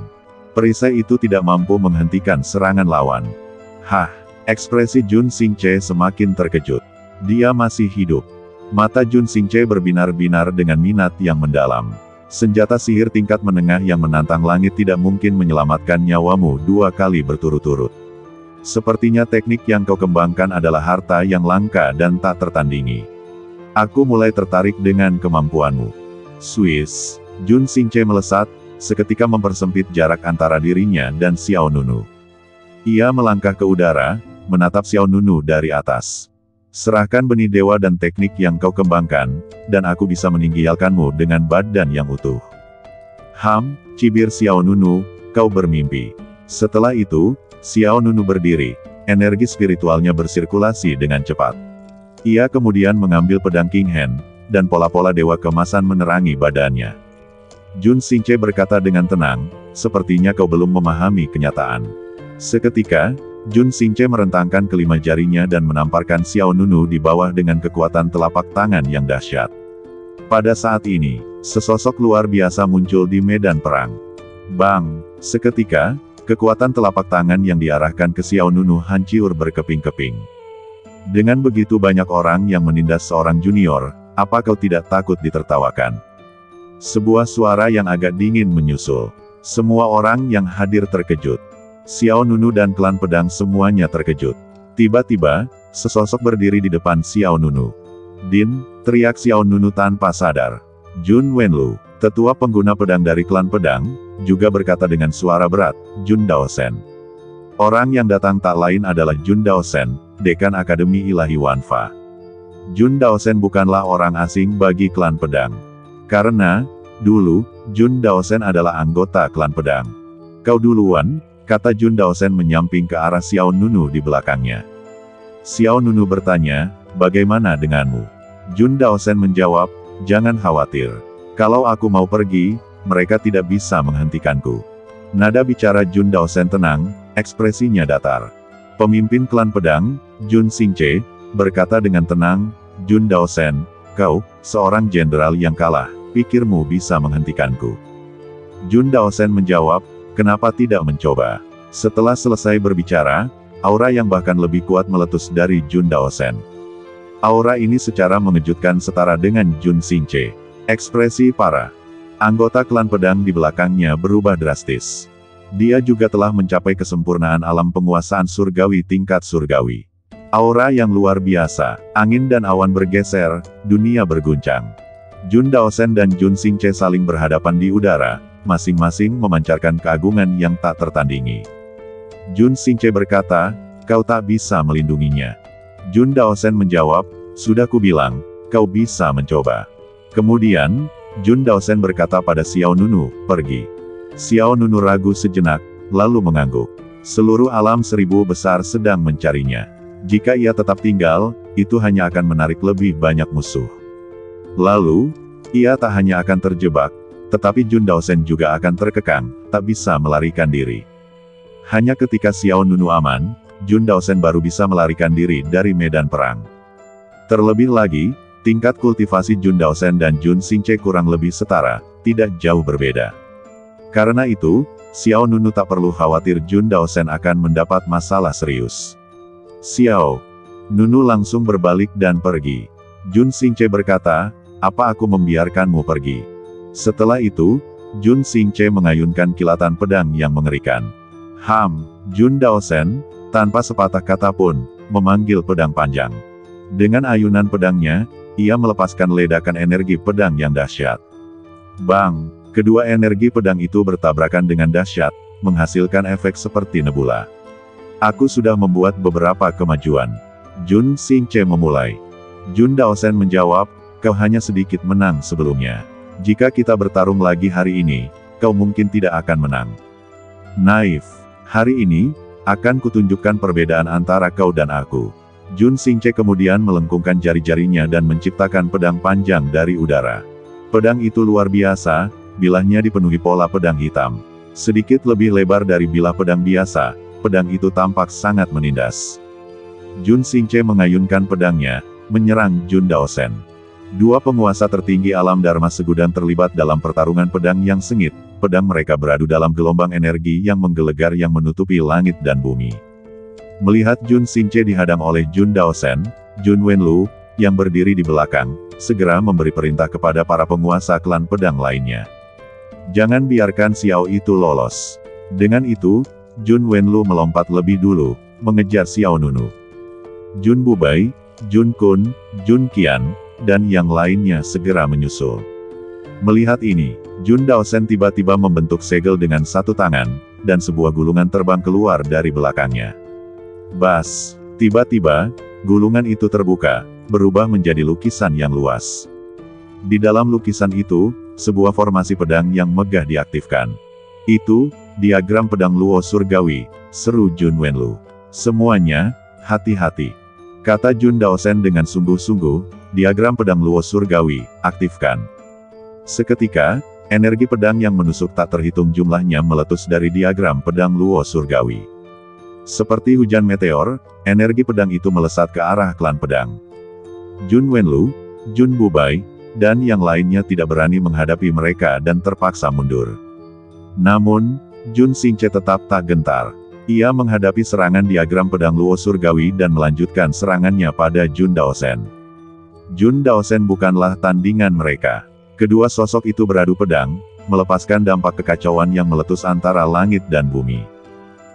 Perisai itu tidak mampu menghentikan serangan lawan. Hah! Ekspresi Jun Xingche semakin terkejut. Dia masih hidup. Mata Jun Xingche berbinar-binar dengan minat yang mendalam. Senjata sihir tingkat menengah yang menantang langit tidak mungkin menyelamatkan nyawamu 2 kali berturut-turut. Sepertinya teknik yang kau kembangkan adalah harta yang langka dan tak tertandingi. Aku mulai tertarik dengan kemampuanmu. Swiss. Jun Xingche melesat, seketika mempersempit jarak antara dirinya dan Xiao Nunu. Ia melangkah ke udara, menatap Xiao Nunu dari atas. Serahkan benih dewa dan teknik yang kau kembangkan, dan aku bisa meninggalkanmu dengan badan yang utuh. Cibir Xiao Nunu, kau bermimpi. Setelah itu, Xiao Nunu berdiri, energi spiritualnya bersirkulasi dengan cepat. Ia kemudian mengambil pedang King Hen, dan pola-pola dewa kemasan menerangi badannya. Jun Xingche berkata dengan tenang, sepertinya kau belum memahami kenyataan. Seketika, Jun Xingche merentangkan kelima jarinya dan menamparkan Xiao Nunu di bawah dengan kekuatan telapak tangan yang dahsyat. Pada saat ini, sesosok luar biasa muncul di medan perang. Bang! Seketika, kekuatan telapak tangan yang diarahkan ke Xiao Nunu hancur berkeping-keping. Dengan begitu banyak orang yang menindas seorang junior, apa kau tidak takut ditertawakan? Sebuah suara yang agak dingin menyusul. Semua orang yang hadir terkejut. Xiao Nunu dan klan pedang semuanya terkejut. Tiba-tiba, sesosok berdiri di depan Xiao Nunu. Din! Teriak Xiao Nunu tanpa sadar. Jun Wenlu, tetua pengguna pedang dari klan pedang, juga berkata dengan suara berat, Jun Daosen. Orang yang datang tak lain adalah Jun Daosen, Dekan Akademi Ilahi Wanfa. Jun Daosen bukanlah orang asing bagi klan pedang. Karena, dulu, Jun Daosen adalah anggota klan pedang. Kau duluan, kata Jun Daosen menyamping ke arah Xiao Nunu di belakangnya. Xiao Nunu bertanya, bagaimana denganmu? Jun Daosen menjawab, jangan khawatir. Kalau aku mau pergi, mereka tidak bisa menghentikanku. Nada bicara Jun Daosen tenang, ekspresinya datar. Pemimpin klan pedang, Jun Xingche, berkata dengan tenang, Jun Daosen, kau, seorang jenderal yang kalah, pikirmu bisa menghentikanku? Jun Daosen menjawab, kenapa tidak mencoba? Setelah selesai berbicara, aura yang bahkan lebih kuat meletus dari Jun Daosen. Aura ini secara mengejutkan setara dengan Jun Xingche. Ekspresi para anggota klan pedang di belakangnya berubah drastis. Dia juga telah mencapai kesempurnaan alam penguasaan surgawi tingkat surgawi. Aura yang luar biasa, angin dan awan bergeser, dunia berguncang. Jun Daosen dan Jun Xingche saling berhadapan di udara, masing-masing memancarkan keagungan yang tak tertandingi. Jun Xingche berkata, kau tak bisa melindunginya. Jun Daosen menjawab, sudah kubilang, kau bisa mencoba. Kemudian, Jun Daosen berkata pada Xiao Nunu, pergi. Xiao Nunu ragu sejenak, lalu mengangguk. Seluruh alam 1000 besar sedang mencarinya. Jika ia tetap tinggal, itu hanya akan menarik lebih banyak musuh. Lalu, ia tak hanya akan terjebak, tetapi Jun Daosen juga akan terkekang, tak bisa melarikan diri. Hanya ketika Xiao Nunu aman, Jun Daosen baru bisa melarikan diri dari medan perang. Terlebih lagi, tingkat kultivasi Jun Daosen dan Jun Xingche kurang lebih setara, tidak jauh berbeda. Karena itu, Xiao Nunu tak perlu khawatir Jun Daosen akan mendapat masalah serius. Xiao Nunu langsung berbalik dan pergi. Jun Xingche berkata, apa aku membiarkanmu pergi? Setelah itu, Jun Xingche mengayunkan kilatan pedang yang mengerikan. Jun Daosen, tanpa sepatah kata pun, memanggil pedang panjang. Dengan ayunan pedangnya, ia melepaskan ledakan energi pedang yang dahsyat. Bang! Kedua energi pedang itu bertabrakan dengan dahsyat, menghasilkan efek seperti nebula. Aku sudah membuat beberapa kemajuan. Jun Xingche memulai. Jun Daosen menjawab, kau hanya sedikit menang sebelumnya. Jika kita bertarung lagi hari ini, kau mungkin tidak akan menang. Naif. Hari ini, akan kutunjukkan perbedaan antara kau dan aku. Jun Xingche kemudian melengkungkan jari-jarinya dan menciptakan pedang panjang dari udara. Pedang itu luar biasa, bilahnya dipenuhi pola pedang hitam. Sedikit lebih lebar dari bilah pedang biasa, pedang itu tampak sangat menindas. Jun Xingche mengayunkan pedangnya, menyerang Jun Daosen. Dua penguasa tertinggi alam Dharma Segudang terlibat dalam pertarungan pedang yang sengit. Pedang mereka beradu dalam gelombang energi yang menggelegar yang menutupi langit dan bumi. Melihat Jun Xingche dihadang oleh Jun Daosen, Jun Wenlu, yang berdiri di belakang, segera memberi perintah kepada para penguasa klan pedang lainnya. Jangan biarkan Xiao itu lolos. Dengan itu, Jun Wenlu melompat lebih dulu, mengejar Xiao Nunu. Jun Bubai, Jun Kun, Jun Qian, dan yang lainnya segera menyusul. Melihat ini, Jun Daosen tiba-tiba membentuk segel dengan satu tangan, dan sebuah gulungan terbang keluar dari belakangnya. Bas! Tiba-tiba, gulungan itu terbuka, berubah menjadi lukisan yang luas. Di dalam lukisan itu, sebuah formasi pedang yang megah diaktifkan. Itu, diagram pedang Luo Surgawi, seru Jun Wenlu. Semuanya, hati-hati. Kata Jun Daosen dengan sungguh-sungguh, diagram pedang Luo Surgawi, aktifkan. Seketika, energi pedang yang menusuk tak terhitung jumlahnya meletus dari diagram pedang Luo Surgawi. Seperti hujan meteor, energi pedang itu melesat ke arah klan pedang. Jun Wenlu, Jun Bubai, dan yang lainnya tidak berani menghadapi mereka dan terpaksa mundur. Namun, Jun Xingche tetap tak gentar. Ia menghadapi serangan diagram pedang Luo Surgawi dan melanjutkan serangannya pada Jun Daosen. Jun Daosen bukanlah tandingan mereka. Kedua sosok itu beradu pedang, melepaskan dampak kekacauan yang meletus antara langit dan bumi.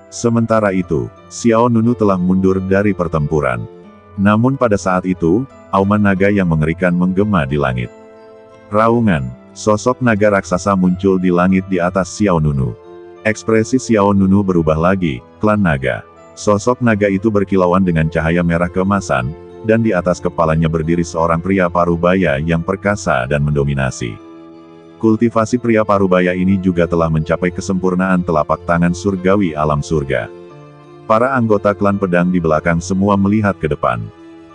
Sementara itu, Xiao Nunu telah mundur dari pertempuran. Namun pada saat itu, auman naga yang mengerikan menggema di langit. Raungan, sosok naga raksasa muncul di langit di atas Xiao Nunu. Ekspresi Xiao Nunu berubah lagi, klan naga. Sosok naga itu berkilauan dengan cahaya merah keemasan, dan di atas kepalanya berdiri seorang pria parubaya yang perkasa dan mendominasi. Kultivasi pria parubaya ini juga telah mencapai kesempurnaan telapak tangan surgawi alam surga. Para anggota klan pedang di belakang semua melihat ke depan.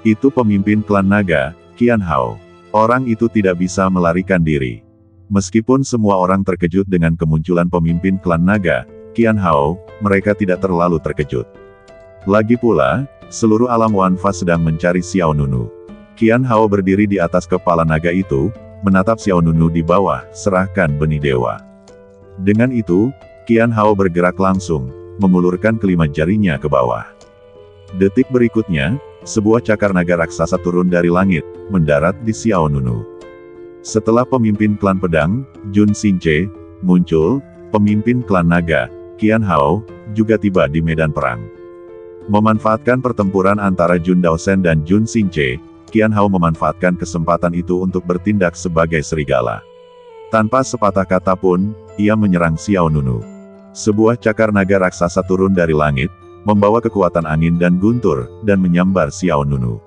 Itu pemimpin klan naga, Qian Hao. Orang itu tidak bisa melarikan diri. Meskipun semua orang terkejut dengan kemunculan pemimpin klan naga, Qian Hao, mereka tidak terlalu terkejut. Lagi pula, seluruh alam Wanfa sedang mencari Xiao Nunu. Qian Hao berdiri di atas kepala naga itu, menatap Xiao Nunu di bawah, serahkan benih dewa. Dengan itu, Qian Hao bergerak langsung, mengulurkan kelima jarinya ke bawah. Detik berikutnya, sebuah cakar naga raksasa turun dari langit, mendarat di Xiao Nunu. Setelah pemimpin klan pedang, Jun Xingche, muncul, pemimpin klan naga, Qian Hao, juga tiba di medan perang. Memanfaatkan pertempuran antara Jun Daosen dan Jun Xingche, Qian Hao memanfaatkan kesempatan itu untuk bertindak sebagai serigala. Tanpa sepatah kata pun, ia menyerang Xiao Nunu. Sebuah cakar naga raksasa turun dari langit, membawa kekuatan angin dan guntur, dan menyambar Xiao Nunu.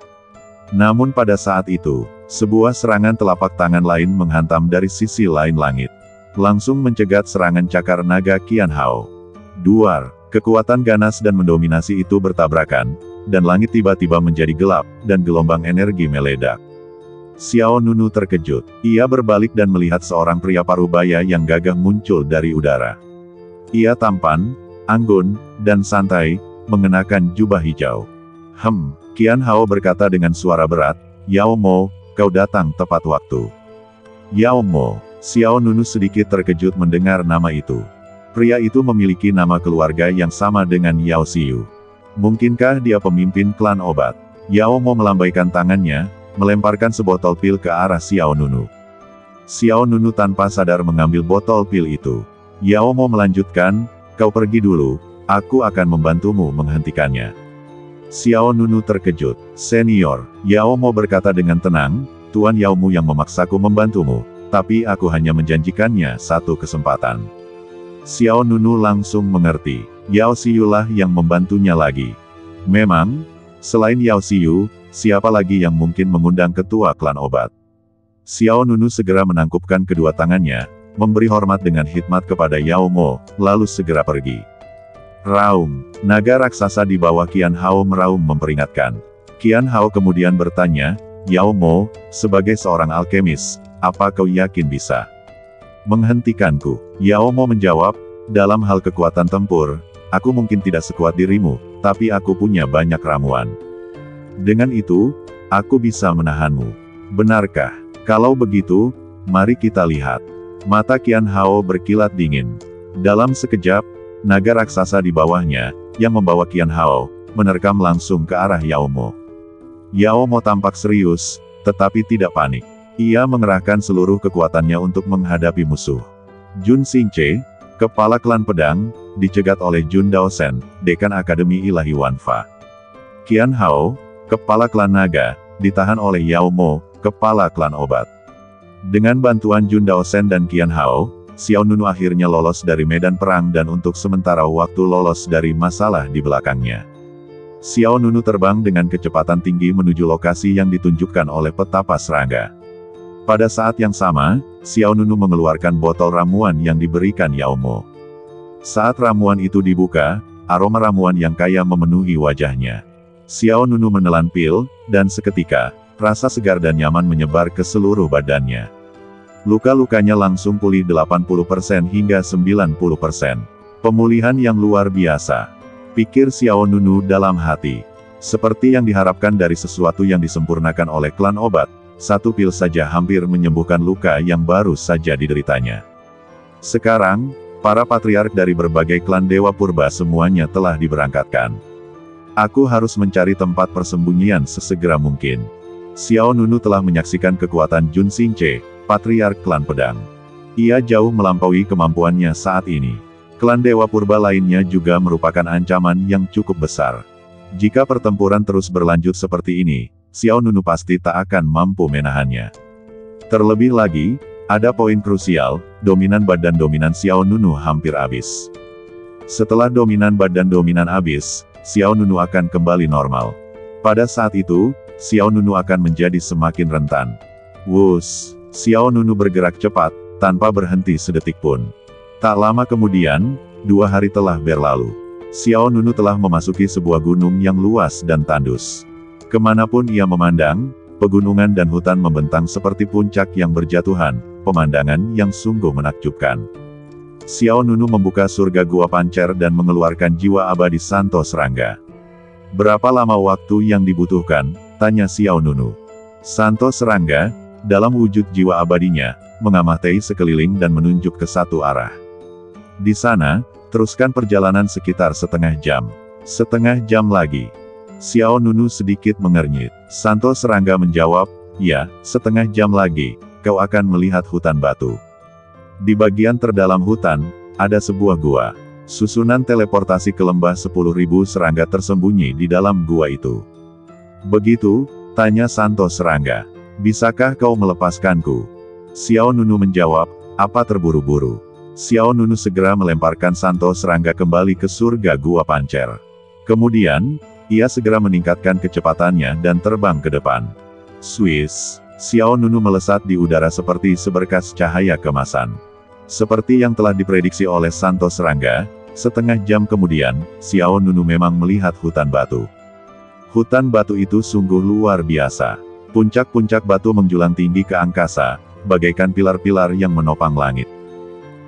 Namun pada saat itu, sebuah serangan telapak tangan lain menghantam dari sisi lain langit. Langsung mencegat serangan cakar naga Qian Hao. Duar, kekuatan ganas dan mendominasi itu bertabrakan, dan langit tiba-tiba menjadi gelap, dan gelombang energi meledak. Xiao Nunu terkejut. Ia berbalik dan melihat seorang pria parubaya yang gagah muncul dari udara. Ia tampan, anggun, dan santai, mengenakan jubah hijau. Qian Hao berkata dengan suara berat, "Yao Mo, kau datang tepat waktu." Yao Mo. Xiao Nunu sedikit terkejut mendengar nama itu. Pria itu memiliki nama keluarga yang sama dengan Yao Xiu. Mungkinkah dia pemimpin klan obat? Yao Mo melambaikan tangannya, melemparkan sebotol pil ke arah Xiao Nunu. Xiao Nunu tanpa sadar mengambil botol pil itu. Yao Mo melanjutkan, "Kau pergi dulu, aku akan membantumu menghentikannya." Xiao Nunu terkejut. "Senior," Yao Mo berkata dengan tenang, "Tuan Yao Mu yang memaksaku membantumu, tapi aku hanya menjanjikannya satu kesempatan." Xiao Nunu langsung mengerti. Yao Xiu lah yang membantunya lagi. Memang, selain Yao Xiu, siapa lagi yang mungkin mengundang ketua klan obat? Xiao Nunu segera menangkupkan kedua tangannya, memberi hormat dengan hikmat kepada Yao Mo, lalu segera pergi. Raung, naga raksasa di bawah Qian Hao meraung memperingatkan. Qian Hao kemudian bertanya, Yao Mo, sebagai seorang alkemis, apa kau yakin bisa menghentikanku? Yao Mo menjawab, dalam hal kekuatan tempur, aku mungkin tidak sekuat dirimu, tapi aku punya banyak ramuan. Dengan itu, aku bisa menahanmu. Benarkah? Kalau begitu, mari kita lihat. Mata Qian Hao berkilat dingin. Dalam sekejap, naga raksasa di bawahnya, yang membawa Qian Hao, menerkam langsung ke arah Yao Mo. Yao Mo tampak serius, tetapi tidak panik. Ia mengerahkan seluruh kekuatannya untuk menghadapi musuh. Jun Xingche, kepala klan pedang, dicegat oleh Jun Daosen, dekan Akademi Ilahi Wanfa. Qian Hao, kepala klan naga, ditahan oleh Yao Mo, kepala klan obat. Dengan bantuan Jun Daosen dan Qian Hao, Xiao Nunu akhirnya lolos dari medan perang dan untuk sementara waktu lolos dari masalah di belakangnya. Xiao Nunu terbang dengan kecepatan tinggi menuju lokasi yang ditunjukkan oleh petapa serangga. Pada saat yang sama, Xiao Nunu mengeluarkan botol ramuan yang diberikan Yao Mo. Saat ramuan itu dibuka, aroma ramuan yang kaya memenuhi wajahnya. Xiao Nunu menelan pil, dan seketika, rasa segar dan nyaman menyebar ke seluruh badannya. Luka-lukanya langsung pulih 80% hingga 90%. Pemulihan yang luar biasa, pikir Xiao Nunu dalam hati. Seperti yang diharapkan dari sesuatu yang disempurnakan oleh klan obat, satu pil saja hampir menyembuhkan luka yang baru saja dideritanya. Sekarang, para patriark dari berbagai klan Dewa Purba semuanya telah diberangkatkan. Aku harus mencari tempat persembunyian sesegera mungkin. Xiao Nunu telah menyaksikan kekuatan Jun Xingche, patriark klan pedang. Ia jauh melampaui kemampuannya saat ini. Klan Dewa Purba lainnya juga merupakan ancaman yang cukup besar. Jika pertempuran terus berlanjut seperti ini, Xiao Nunu pasti tak akan mampu menahannya. Terlebih lagi, ada poin krusial, dominan badan dominan Xiao Nunu hampir habis. Setelah dominan badan dominan habis, Xiao Nunu akan kembali normal. Pada saat itu, Xiao Nunu akan menjadi semakin rentan. Wush, Xiao Nunu bergerak cepat, tanpa berhenti sedetik pun. Tak lama kemudian, 2 hari telah berlalu. Xiao Nunu telah memasuki sebuah gunung yang luas dan tandus. Kemanapun ia memandang, pegunungan dan hutan membentang seperti puncak yang berjatuhan, pemandangan yang sungguh menakjubkan. Xiao Nunu membuka surga Gua Pancer dan mengeluarkan jiwa abadi Santo Serangga. Berapa lama waktu yang dibutuhkan? Tanya Xiao Nunu. Santo Serangga, dalam wujud jiwa abadinya, mengamati sekeliling dan menunjuk ke satu arah. Di sana, teruskan perjalanan sekitar setengah jam. Setengah jam lagi. Xiao Nunu sedikit mengernyit. Santo Serangga menjawab, ya, setengah jam lagi, kau akan melihat hutan batu. Di bagian terdalam hutan, ada sebuah gua. Susunan teleportasi ke lembah 10.000 serangga tersembunyi di dalam gua itu. Begitu, tanya Santo Serangga. Bisakah kau melepaskanku? Xiao Nunu menjawab, apa terburu-buru? Xiao Nunu segera melemparkan Santo Serangga kembali ke surga Gua Pancer. Kemudian, ia segera meningkatkan kecepatannya dan terbang ke depan. Swiss, Xiao Nunu melesat di udara seperti seberkas cahaya kemasan. Seperti yang telah diprediksi oleh Santo Serangga, setengah jam kemudian, Xiao Nunu memang melihat hutan batu. Hutan batu itu sungguh luar biasa. Puncak-puncak batu menjulang tinggi ke angkasa, bagaikan pilar-pilar yang menopang langit.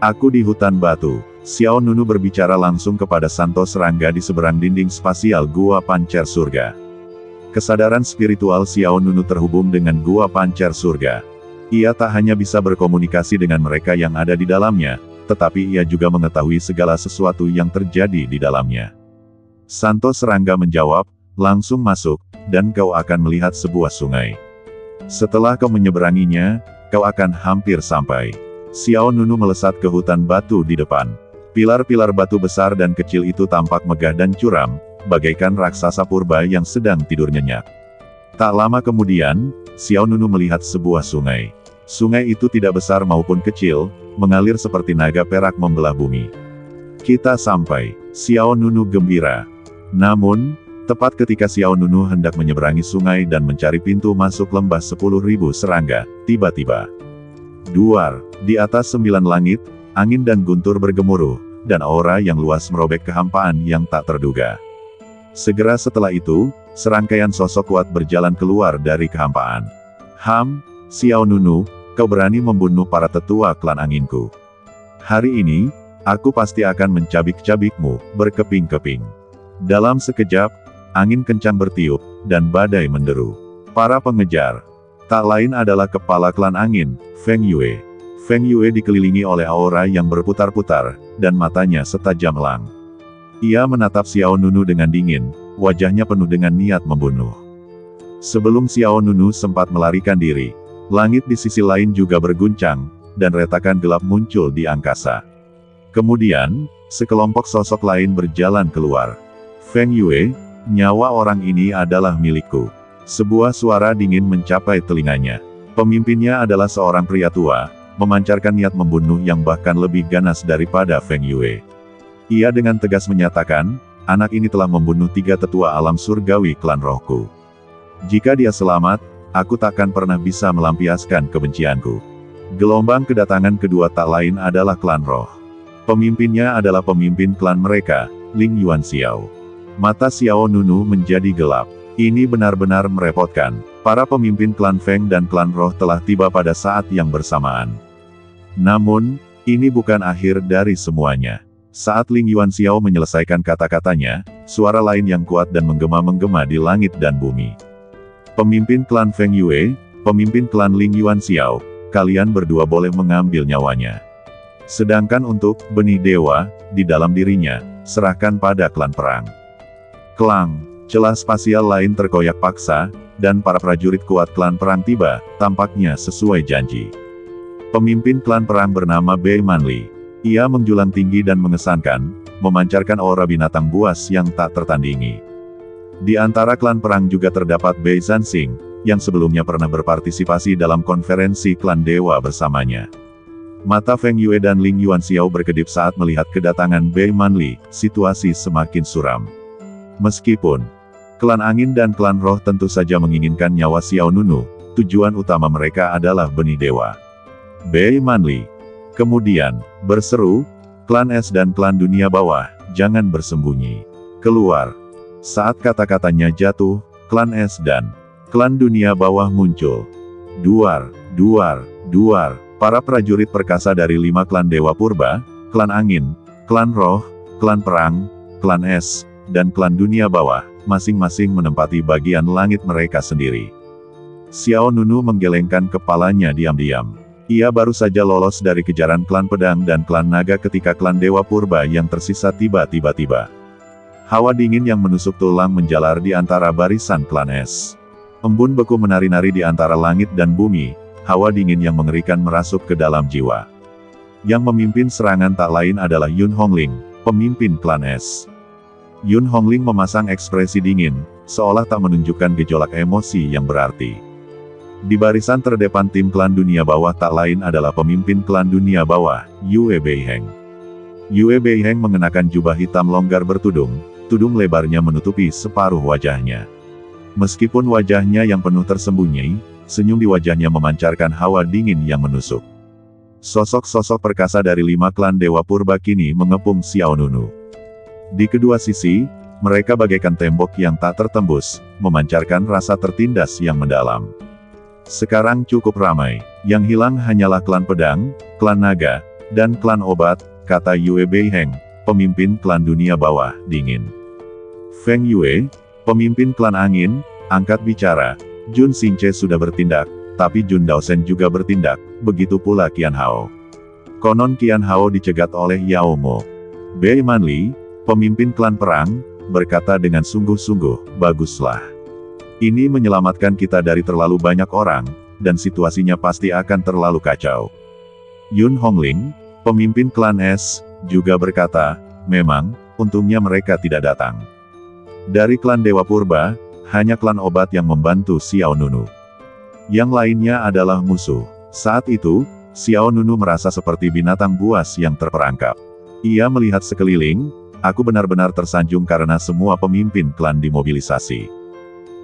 Aku di hutan batu. Xiao Nunu berbicara langsung kepada Santo Serangga di seberang dinding spasial Gua Pancer Surga. Kesadaran spiritual Xiao Nunu terhubung dengan Gua Pancer Surga. Ia tak hanya bisa berkomunikasi dengan mereka yang ada di dalamnya, tetapi ia juga mengetahui segala sesuatu yang terjadi di dalamnya. Santo Serangga menjawab, langsung masuk, dan kau akan melihat sebuah sungai. Setelah kau menyeberanginya, kau akan hampir sampai. Xiao Nunu melesat ke hutan batu di depan. Pilar-pilar batu besar dan kecil itu tampak megah dan curam, bagaikan raksasa purba yang sedang tidur nyenyak. Tak lama kemudian, Xiao Nunu melihat sebuah sungai. Sungai itu tidak besar maupun kecil, mengalir seperti naga perak membelah bumi. Kita sampai. Xiao Nunu gembira. Namun, Tepat ketika Xiao Nunu hendak menyeberangi sungai dan mencari pintu masuk lembah 10.000 serangga, tiba-tiba. Duar, di atas 9 langit, angin dan guntur bergemuruh, dan aura yang luas merobek kehampaan yang tak terduga. Segera setelah itu, serangkaian sosok kuat berjalan keluar dari kehampaan. Xiao Nunu, kau berani membunuh para tetua klan anginku. Hari ini, aku pasti akan mencabik-cabikmu, berkeping-keping. Dalam sekejap, angin kencang bertiup, dan badai menderu. Para pengejar, tak lain adalah kepala klan angin, Feng Yue. Feng Yue dikelilingi oleh aura yang berputar-putar, dan matanya setajam elang. Ia menatap Xiao Nunu dengan dingin, wajahnya penuh dengan niat membunuh. Sebelum Xiao Nunu sempat melarikan diri, langit di sisi lain juga berguncang, dan retakan gelap muncul di angkasa. Kemudian, sekelompok sosok lain berjalan keluar. Feng Yue, nyawa orang ini adalah milikku. Sebuah suara dingin mencapai telinganya. Pemimpinnya adalah seorang pria tua, memancarkan niat membunuh yang bahkan lebih ganas daripada Feng Yue. Ia dengan tegas menyatakan, anak ini telah membunuh 3 tetua alam surgawi klan rohku. Jika dia selamat, aku takkan pernah bisa melampiaskan kebencianku. Gelombang kedatangan kedua tak lain adalah klan roh. Pemimpinnya adalah pemimpin klan mereka, Ling Yuanxiao. Mata Xiao Nunu menjadi gelap. Ini benar-benar merepotkan. Para pemimpin klan Feng dan klan roh telah tiba pada saat yang bersamaan. Namun, ini bukan akhir dari semuanya. Saat Ling Yuanxiao menyelesaikan kata-katanya, suara lain yang kuat dan menggema-menggema di langit dan bumi. Pemimpin klan Feng Yue, pemimpin klan Ling Yuanxiao, kalian berdua boleh mengambil nyawanya. Sedangkan untuk benih dewa, di dalam dirinya, serahkan pada klan perang. Klang, celah spasial lain terkoyak paksa, dan para prajurit kuat klan perang tiba, tampaknya sesuai janji. Pemimpin klan perang bernama Bei Manli. Ia menjulang tinggi dan mengesankan, memancarkan aura binatang buas yang tak tertandingi. Di antara klan perang juga terdapat Bei Zanxing, yang sebelumnya pernah berpartisipasi dalam konferensi klan dewa bersamanya. Mata Feng Yue dan Ling Yuanxiao berkedip saat melihat kedatangan Bei Manli, situasi semakin suram. Meskipun klan angin dan klan roh tentu saja menginginkan nyawa Xiao Nunu, tujuan utama mereka adalah benih dewa. Bei Manli kemudian berseru, klan es dan klan dunia bawah, jangan bersembunyi. Keluar. Saat kata-katanya jatuh, klan es dan klan dunia bawah muncul. Duar, duar, duar. Para prajurit perkasa dari 5 klan dewa purba, klan angin, klan roh, klan perang, klan es, dan klan dunia bawah, masing-masing menempati bagian langit mereka sendiri. Xiao Nunu menggelengkan kepalanya diam-diam. Ia baru saja lolos dari kejaran klan pedang dan klan naga ketika klan dewa purba yang tersisa tiba-tiba. Hawa dingin yang menusuk tulang menjalar di antara barisan klan es. Embun beku menari-nari di antara langit dan bumi, hawa dingin yang mengerikan merasuk ke dalam jiwa. Yang memimpin serangan tak lain adalah Yun Hongling, pemimpin klan es. Yun Hongling memasang ekspresi dingin, seolah tak menunjukkan gejolak emosi yang berarti. Di barisan terdepan tim klan dunia bawah tak lain adalah pemimpin klan dunia bawah, Yue Beiheng. Yue Beiheng mengenakan jubah hitam longgar bertudung, tudung lebarnya menutupi separuh wajahnya. Meskipun wajahnya yang penuh tersembunyi, senyum di wajahnya memancarkan hawa dingin yang menusuk. Sosok-sosok perkasa dari 5 klan dewa purba kini mengepung Xiao Nunu. Di kedua sisi, mereka bagaikan tembok yang tak tertembus, memancarkan rasa tertindas yang mendalam. Sekarang cukup ramai, yang hilang hanyalah klan pedang, klan naga, dan klan obat, kata Yue Beiheng, pemimpin klan dunia bawah, dingin. Feng Yue, pemimpin klan angin, angkat bicara, Jun Xingche sudah bertindak, tapi Jun Daosen juga bertindak, begitu pula Qian Hao. Konon Qian Hao dicegat oleh Yao Mo. Bei Manli, pemimpin klan perang, berkata dengan sungguh-sungguh, baguslah. Ini menyelamatkan kita dari terlalu banyak orang, dan situasinya pasti akan terlalu kacau. Yun Hongling, pemimpin klan es, juga berkata, memang, untungnya mereka tidak datang. Dari klan Dewa Purba, hanya klan obat yang membantu Xiao Nunu. Yang lainnya adalah musuh. Saat itu, Xiao Nunu merasa seperti binatang buas yang terperangkap. Ia melihat sekeliling, aku benar-benar tersanjung karena semua pemimpin klan dimobilisasi.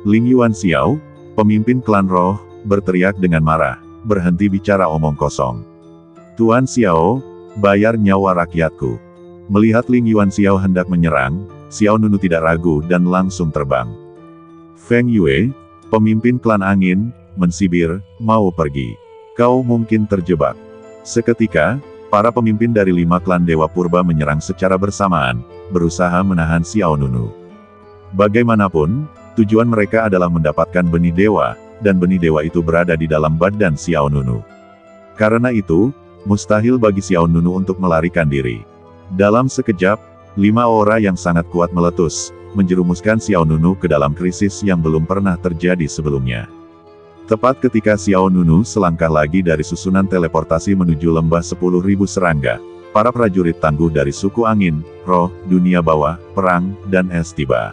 Ling Yuanxiao, pemimpin klan roh, berteriak dengan marah, berhenti bicara omong kosong. Tuan Xiao, bayar nyawa rakyatku. Melihat Ling Yuanxiao hendak menyerang, Xiao Nunu tidak ragu dan langsung terbang. Feng Yue, pemimpin klan angin, mensibir, mau pergi. Kau mungkin terjebak. Seketika, para pemimpin dari 5 klan Dewa Purba menyerang secara bersamaan, berusaha menahan Xiao Nunu. Bagaimanapun, tujuan mereka adalah mendapatkan benih dewa, dan benih dewa itu berada di dalam badan Xiao Nunu. Karena itu, mustahil bagi Xiao Nunu untuk melarikan diri. Dalam sekejap, 5 aura yang sangat kuat meletus, menjerumuskan Xiao Nunu ke dalam krisis yang belum pernah terjadi sebelumnya. Tepat ketika Xiao Nunu selangkah lagi dari susunan teleportasi menuju lembah 10.000 serangga, para prajurit tangguh dari suku angin, roh, dunia bawah, perang, dan es tiba.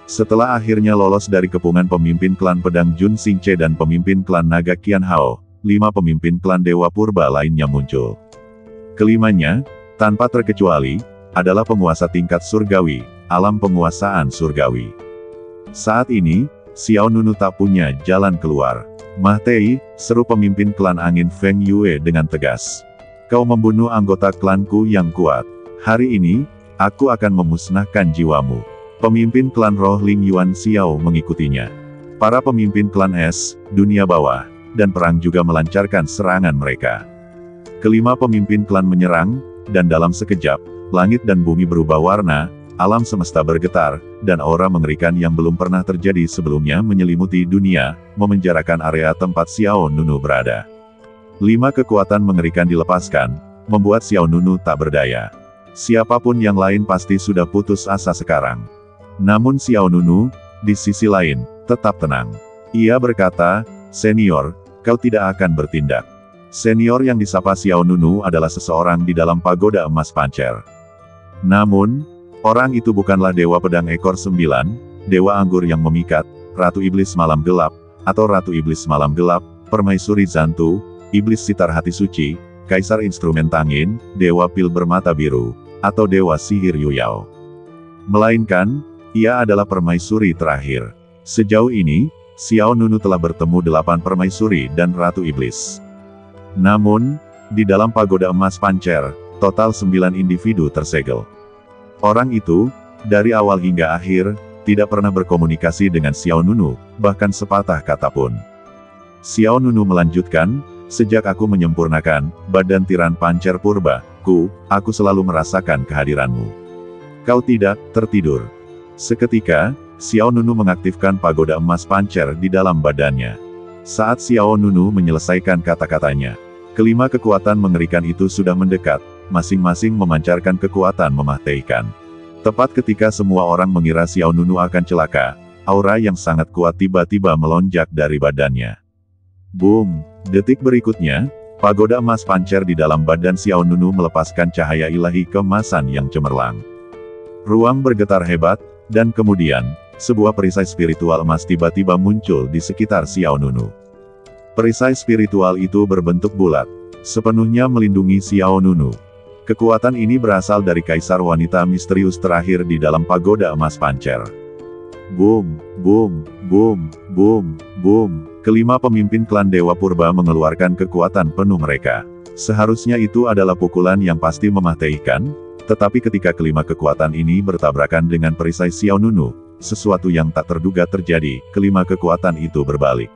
Setelah akhirnya lolos dari kepungan pemimpin klan pedang Jun Xingche dan pemimpin klan naga Qian Hao, 5 pemimpin klan Dewa Purba lainnya muncul. Kelimanya, tanpa terkecuali, adalah penguasa tingkat surgawi, alam penguasaan surgawi. Saat ini, Xiao Nunu tak punya jalan keluar. Mah Tei, seru pemimpin klan angin Feng Yue dengan tegas. Kau membunuh anggota klanku yang kuat. Hari ini, aku akan memusnahkan jiwamu. Pemimpin klan roh Ling Yuanxiao mengikutinya. Para pemimpin klan es, dunia bawah, dan perang juga melancarkan serangan mereka. Kelima pemimpin klan menyerang, dan dalam sekejap, langit dan bumi berubah warna, alam semesta bergetar, dan aura mengerikan yang belum pernah terjadi sebelumnya menyelimuti dunia, memenjarakan area tempat Xiao Nunu berada. 5 kekuatan mengerikan dilepaskan, membuat Xiao Nunu tak berdaya. Siapapun yang lain pasti sudah putus asa sekarang. Namun Xiao Nunu, di sisi lain, tetap tenang. Ia berkata, "Senior, kau tidak akan bertindak." Senior yang disapa Xiao Nunu adalah seseorang di dalam pagoda emas pancer. Namun, orang itu bukanlah Dewa Pedang Ekor 9, Dewa Anggur yang memikat, Ratu Iblis Malam Gelap, atau Ratu Iblis Malam Gelap, Permaisuri Zantu, Iblis Sitar Hati Suci, Kaisar Instrumen Tangin, Dewa Pil Bermata Biru, atau Dewa Sihir Yuyao. Melainkan, ia adalah permaisuri terakhir. Sejauh ini, Xiao Nunu telah bertemu 8 permaisuri dan Ratu Iblis. Namun, di dalam pagoda emas pancer, total 9 individu tersegel. Orang itu, dari awal hingga akhir, tidak pernah berkomunikasi dengan Xiao Nunu, bahkan sepatah kata pun. Xiao Nunu melanjutkan, sejak aku menyempurnakan badan tiran pancer purba, aku selalu merasakan kehadiranmu. Kau tidak tertidur. Seketika, Xiao Nunu mengaktifkan pagoda emas pancer di dalam badannya. Saat Xiao Nunu menyelesaikan kata-katanya, kelima kekuatan mengerikan itu sudah mendekat, masing-masing memancarkan kekuatan memahtekkan. Tepat ketika semua orang mengira Xiao Nunu akan celaka, aura yang sangat kuat tiba-tiba melonjak dari badannya. Boom! Detik berikutnya, pagoda emas pancer di dalam badan Xiao Nunu melepaskan cahaya ilahi keemasan yang cemerlang. Ruang bergetar hebat, dan kemudian, sebuah perisai spiritual emas tiba-tiba muncul di sekitar Xiao Nunu. Perisai spiritual itu berbentuk bulat, sepenuhnya melindungi Xiao Nunu. Kekuatan ini berasal dari kaisar wanita misterius terakhir di dalam pagoda emas pancer. Boom, boom, boom, boom, boom. Kelima pemimpin klan Dewa Purba mengeluarkan kekuatan penuh mereka. Seharusnya itu adalah pukulan yang pasti memahtekkan, tetapi ketika kelima kekuatan ini bertabrakan dengan perisai Xiao Nunu, sesuatu yang tak terduga terjadi, kelima kekuatan itu berbalik.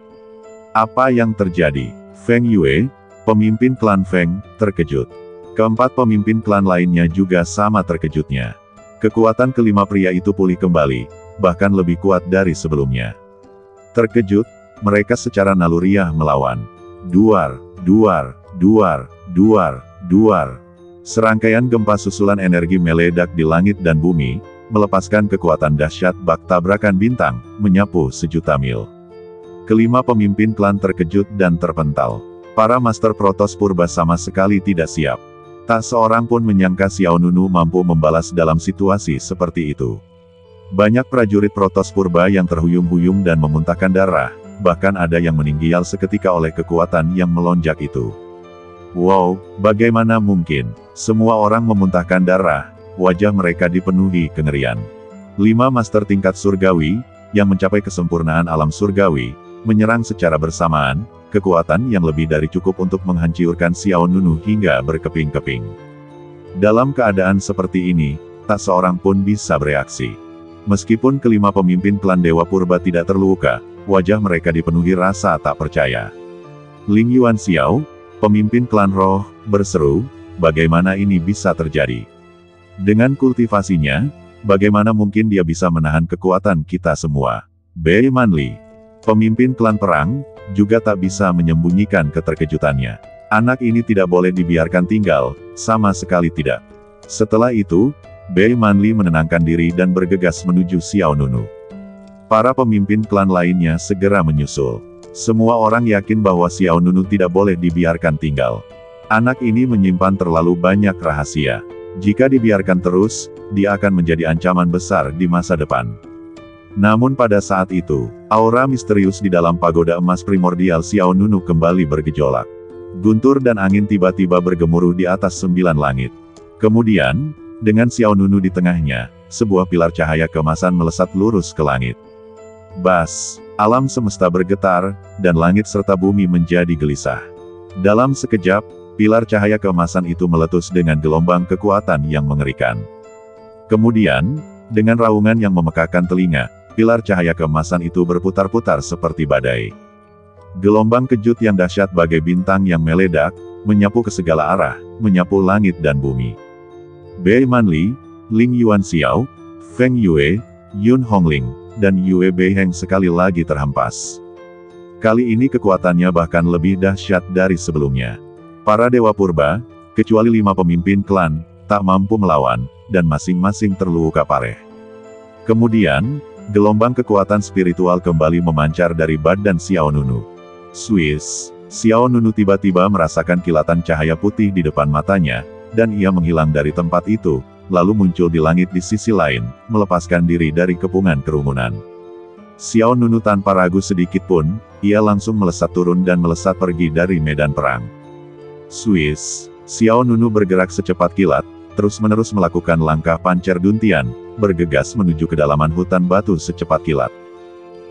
Apa yang terjadi? Feng Yue, pemimpin klan Feng, terkejut. Keempat pemimpin klan lainnya juga sama terkejutnya. Kekuatan kelima pria itu pulih kembali, bahkan lebih kuat dari sebelumnya. Terkejut, mereka secara naluriah melawan. Duar, duar, duar, duar, duar. Serangkaian gempa susulan energi meledak di langit dan bumi, melepaskan kekuatan dahsyat bak tabrakan bintang, menyapu sejuta mil. Kelima pemimpin klan terkejut dan terpental. Para Master Protos Purba sama sekali tidak siap. Tak seorang pun menyangka Xiao Nunu mampu membalas dalam situasi seperti itu. Banyak prajurit Protos Purba yang terhuyung-huyung dan memuntahkan darah, bahkan ada yang meninggal seketika oleh kekuatan yang melonjak itu. Wow, bagaimana mungkin? Semua orang memuntahkan darah, wajah mereka dipenuhi kengerian. 5 master tingkat surgawi, yang mencapai kesempurnaan alam surgawi, menyerang secara bersamaan, kekuatan yang lebih dari cukup untuk menghancurkan Xiao Nunu hingga berkeping-keping. Dalam keadaan seperti ini, tak seorang pun bisa bereaksi. Meskipun kelima pemimpin klan Dewa Purba tidak terluka, wajah mereka dipenuhi rasa tak percaya. Ling Yuanxiao, pemimpin klan roh, berseru, bagaimana ini bisa terjadi? Dengan kultivasinya, bagaimana mungkin dia bisa menahan kekuatan kita semua? Bei Manli, pemimpin klan perang, juga tak bisa menyembunyikan keterkejutannya. Anak ini tidak boleh dibiarkan tinggal, sama sekali tidak. Setelah itu, Bei Manli menenangkan diri dan bergegas menuju Xiao Nunu. Para pemimpin klan lainnya segera menyusul. Semua orang yakin bahwa Xiao Nunu tidak boleh dibiarkan tinggal. Anak ini menyimpan terlalu banyak rahasia. Jika dibiarkan terus, dia akan menjadi ancaman besar di masa depan. Namun pada saat itu, aura misterius di dalam pagoda emas primordial Xiao Nunu kembali bergejolak. Guntur dan angin tiba-tiba bergemuruh di atas 9 langit. Kemudian, dengan Xiao Nunu di tengahnya, sebuah pilar cahaya keemasan melesat lurus ke langit. Bas, alam semesta bergetar, dan langit serta bumi menjadi gelisah. Dalam sekejap, pilar cahaya keemasan itu meletus dengan gelombang kekuatan yang mengerikan. Kemudian, dengan raungan yang memekakkan telinga, pilar cahaya keemasan itu berputar-putar seperti badai. Gelombang kejut yang dahsyat bagai bintang yang meledak, menyapu ke segala arah, menyapu langit dan bumi. Bei Manli, Ling Yuanxiao, Feng Yue, Yun Hongling, dan Yue Beiheng sekali lagi terhempas. Kali ini kekuatannya bahkan lebih dahsyat dari sebelumnya. Para Dewa Purba, kecuali 5 pemimpin klan, tak mampu melawan, dan masing-masing terluka parah. Kemudian, gelombang kekuatan spiritual kembali memancar dari badan Xiao Nunu. Swiss, Xiao Nunu tiba-tiba merasakan kilatan cahaya putih di depan matanya, dan ia menghilang dari tempat itu, lalu muncul di langit di sisi lain, melepaskan diri dari kepungan kerumunan. Xiao Nunu tanpa ragu sedikit pun, ia langsung melesat turun dan melesat pergi dari medan perang. Swiss, Xiao Nunu bergerak secepat kilat, terus-menerus melakukan langkah pancer duntian, bergegas menuju kedalaman hutan batu secepat kilat.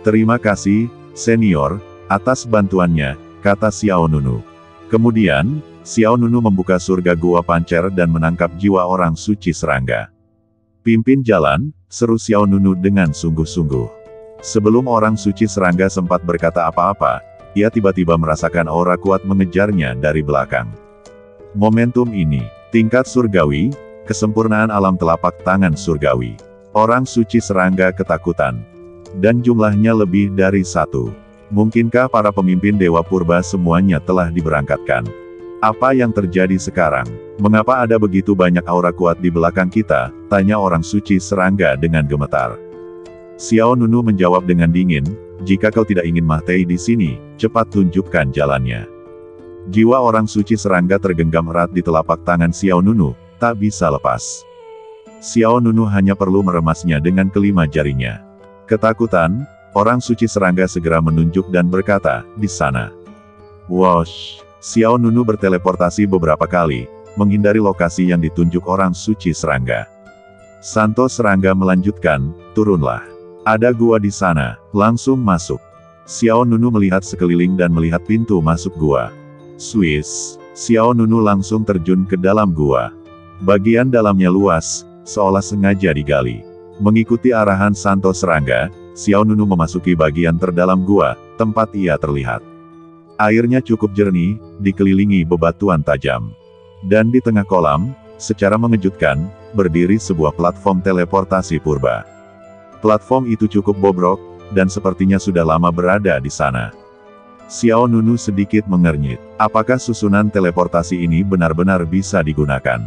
Terima kasih, senior, atas bantuannya, kata Xiao Nunu. Kemudian, Xiao Nunu membuka surga gua pancer dan menangkap jiwa orang suci serangga. Pimpin jalan, seru Xiao Nunu dengan sungguh-sungguh. Sebelum orang suci serangga sempat berkata apa-apa, ia tiba-tiba merasakan aura kuat mengejarnya dari belakang. Momentum ini, tingkat surgawi, kesempurnaan alam telapak tangan surgawi. Orang suci serangga ketakutan. Dan jumlahnya lebih dari 1. Mungkinkah para pemimpin Dewa Purba semuanya telah diberangkatkan? Apa yang terjadi sekarang? Mengapa ada begitu banyak aura kuat di belakang kita? Tanya orang suci serangga dengan gemetar. Xiao Nunu menjawab dengan dingin, jika kau tidak ingin mati di sini, cepat tunjukkan jalannya. Jiwa orang suci serangga tergenggam erat di telapak tangan Xiao Nunu, tak bisa lepas. Xiao Nunu hanya perlu meremasnya dengan kelima jarinya. Ketakutan, orang suci serangga segera menunjuk dan berkata, di sana. Wosh! Xiao Nunu berteleportasi beberapa kali, menghindari lokasi yang ditunjuk orang suci serangga. Santo serangga melanjutkan, turunlah. Ada gua di sana, langsung masuk. Xiao Nunu melihat sekeliling dan melihat pintu masuk gua. Swiss, Xiao Nunu langsung terjun ke dalam gua. Bagian dalamnya luas, seolah sengaja digali. Mengikuti arahan Santo serangga, Xiao Nunu memasuki bagian terdalam gua, tempat ia terlihat. Airnya cukup jernih, dikelilingi bebatuan tajam. Dan di tengah kolam, secara mengejutkan, berdiri sebuah platform teleportasi purba. Platform itu cukup bobrok, dan sepertinya sudah lama berada di sana. Xiao Nunu sedikit mengernyit. Apakah susunan teleportasi ini benar-benar bisa digunakan?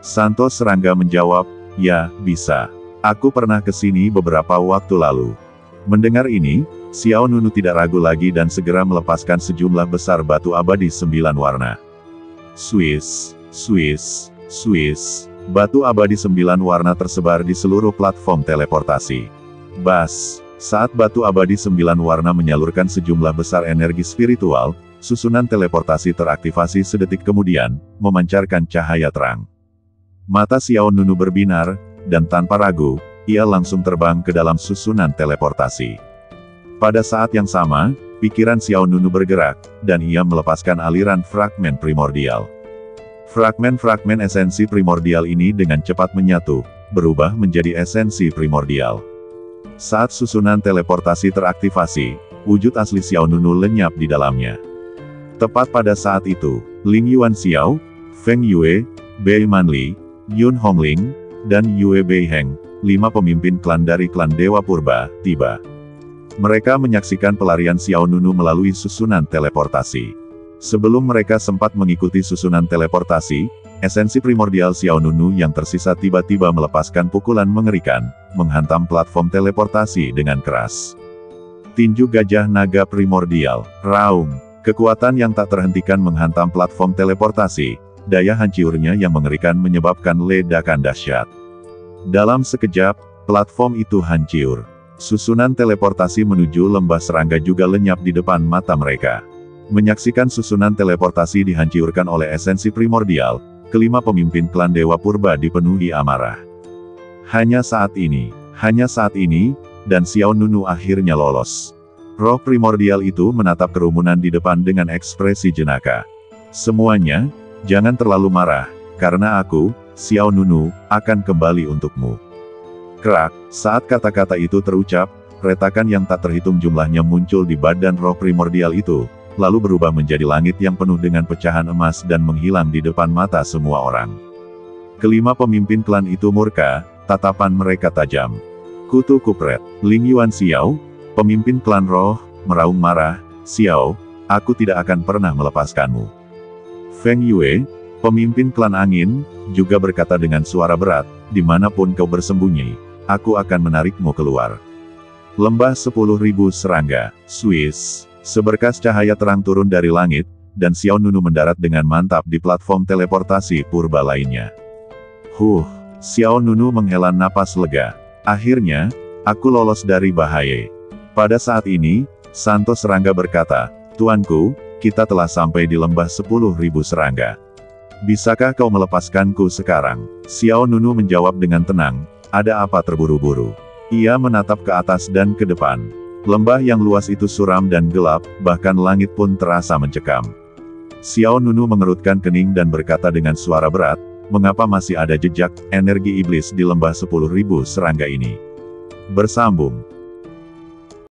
Santo serangga menjawab, ya, bisa. Aku pernah ke sini beberapa waktu lalu. Mendengar ini, Xiao Nunu tidak ragu lagi dan segera melepaskan sejumlah besar batu abadi 9 warna. Swiss, Swiss, Swiss. Batu abadi 9 warna tersebar di seluruh platform teleportasi. Bas, saat batu abadi 9 warna menyalurkan sejumlah besar energi spiritual, susunan teleportasi teraktivasi sedetik kemudian, memancarkan cahaya terang. Mata Xiao Nunu berbinar, dan tanpa ragu, ia langsung terbang ke dalam susunan teleportasi. Pada saat yang sama, pikiran Xiao Nunu bergerak, dan ia melepaskan aliran fragmen primordial. Fragmen-fragmen esensi primordial ini dengan cepat menyatu, berubah menjadi esensi primordial. Saat susunan teleportasi teraktivasi, wujud asli Xiao Nunu lenyap di dalamnya. Tepat pada saat itu, Ling Yuanxiao, Feng Yue, Bai Manli, Yun Hongling, dan Yue Beiheng, 5 pemimpin klan dari klan Dewa Purba, tiba. Mereka menyaksikan pelarian Xiao Nunu melalui susunan teleportasi. Sebelum mereka sempat mengikuti susunan teleportasi, esensi primordial Xiao Nunu yang tersisa tiba-tiba melepaskan pukulan mengerikan, menghantam platform teleportasi dengan keras. Tinju gajah naga primordial, raung, kekuatan yang tak terhentikan menghantam platform teleportasi. Daya hancurnya yang mengerikan menyebabkan ledakan dahsyat. Dalam sekejap, platform itu hancur. Susunan teleportasi menuju lembah serangga juga lenyap di depan mata mereka. Menyaksikan susunan teleportasi dihancurkan oleh esensi primordial, kelima pemimpin klan Dewa Purba dipenuhi amarah. Hanya saat ini, dan Xiao Nunu akhirnya lolos. Roh primordial itu menatap kerumunan di depan dengan ekspresi jenaka. Semuanya, jangan terlalu marah, karena aku, Xiao Nunu, akan kembali untukmu. Kerak, saat kata-kata itu terucap, retakan yang tak terhitung jumlahnya muncul di badan roh primordial itu, lalu berubah menjadi langit yang penuh dengan pecahan emas dan menghilang di depan mata semua orang. Kelima pemimpin klan itu murka, tatapan mereka tajam. Kutu kupret, Ling Yuanxiao, pemimpin klan roh, meraung marah, Xiao, aku tidak akan pernah melepaskanmu. Feng Yue, pemimpin klan angin, juga berkata dengan suara berat, dimanapun kau bersembunyi, aku akan menarikmu keluar. Lembah 10.000 serangga, Swiss, seberkas cahaya terang turun dari langit, dan Xiao Nunu mendarat dengan mantap di platform teleportasi purba lainnya. Xiao Nunu menghela napas lega. Akhirnya, aku lolos dari bahaya. Pada saat ini, Santo Serangga berkata, Tuanku, kita telah sampai di lembah 10.000 serangga. Bisakah kau melepaskanku sekarang? Xiao Nunu menjawab dengan tenang, ada apa terburu-buru? Ia menatap ke atas dan ke depan. Lembah yang luas itu suram dan gelap, bahkan langit pun terasa mencekam. Xiao Nunu mengerutkan kening dan berkata dengan suara berat, mengapa masih ada jejak energi iblis di lembah 10.000 serangga ini? Bersambung.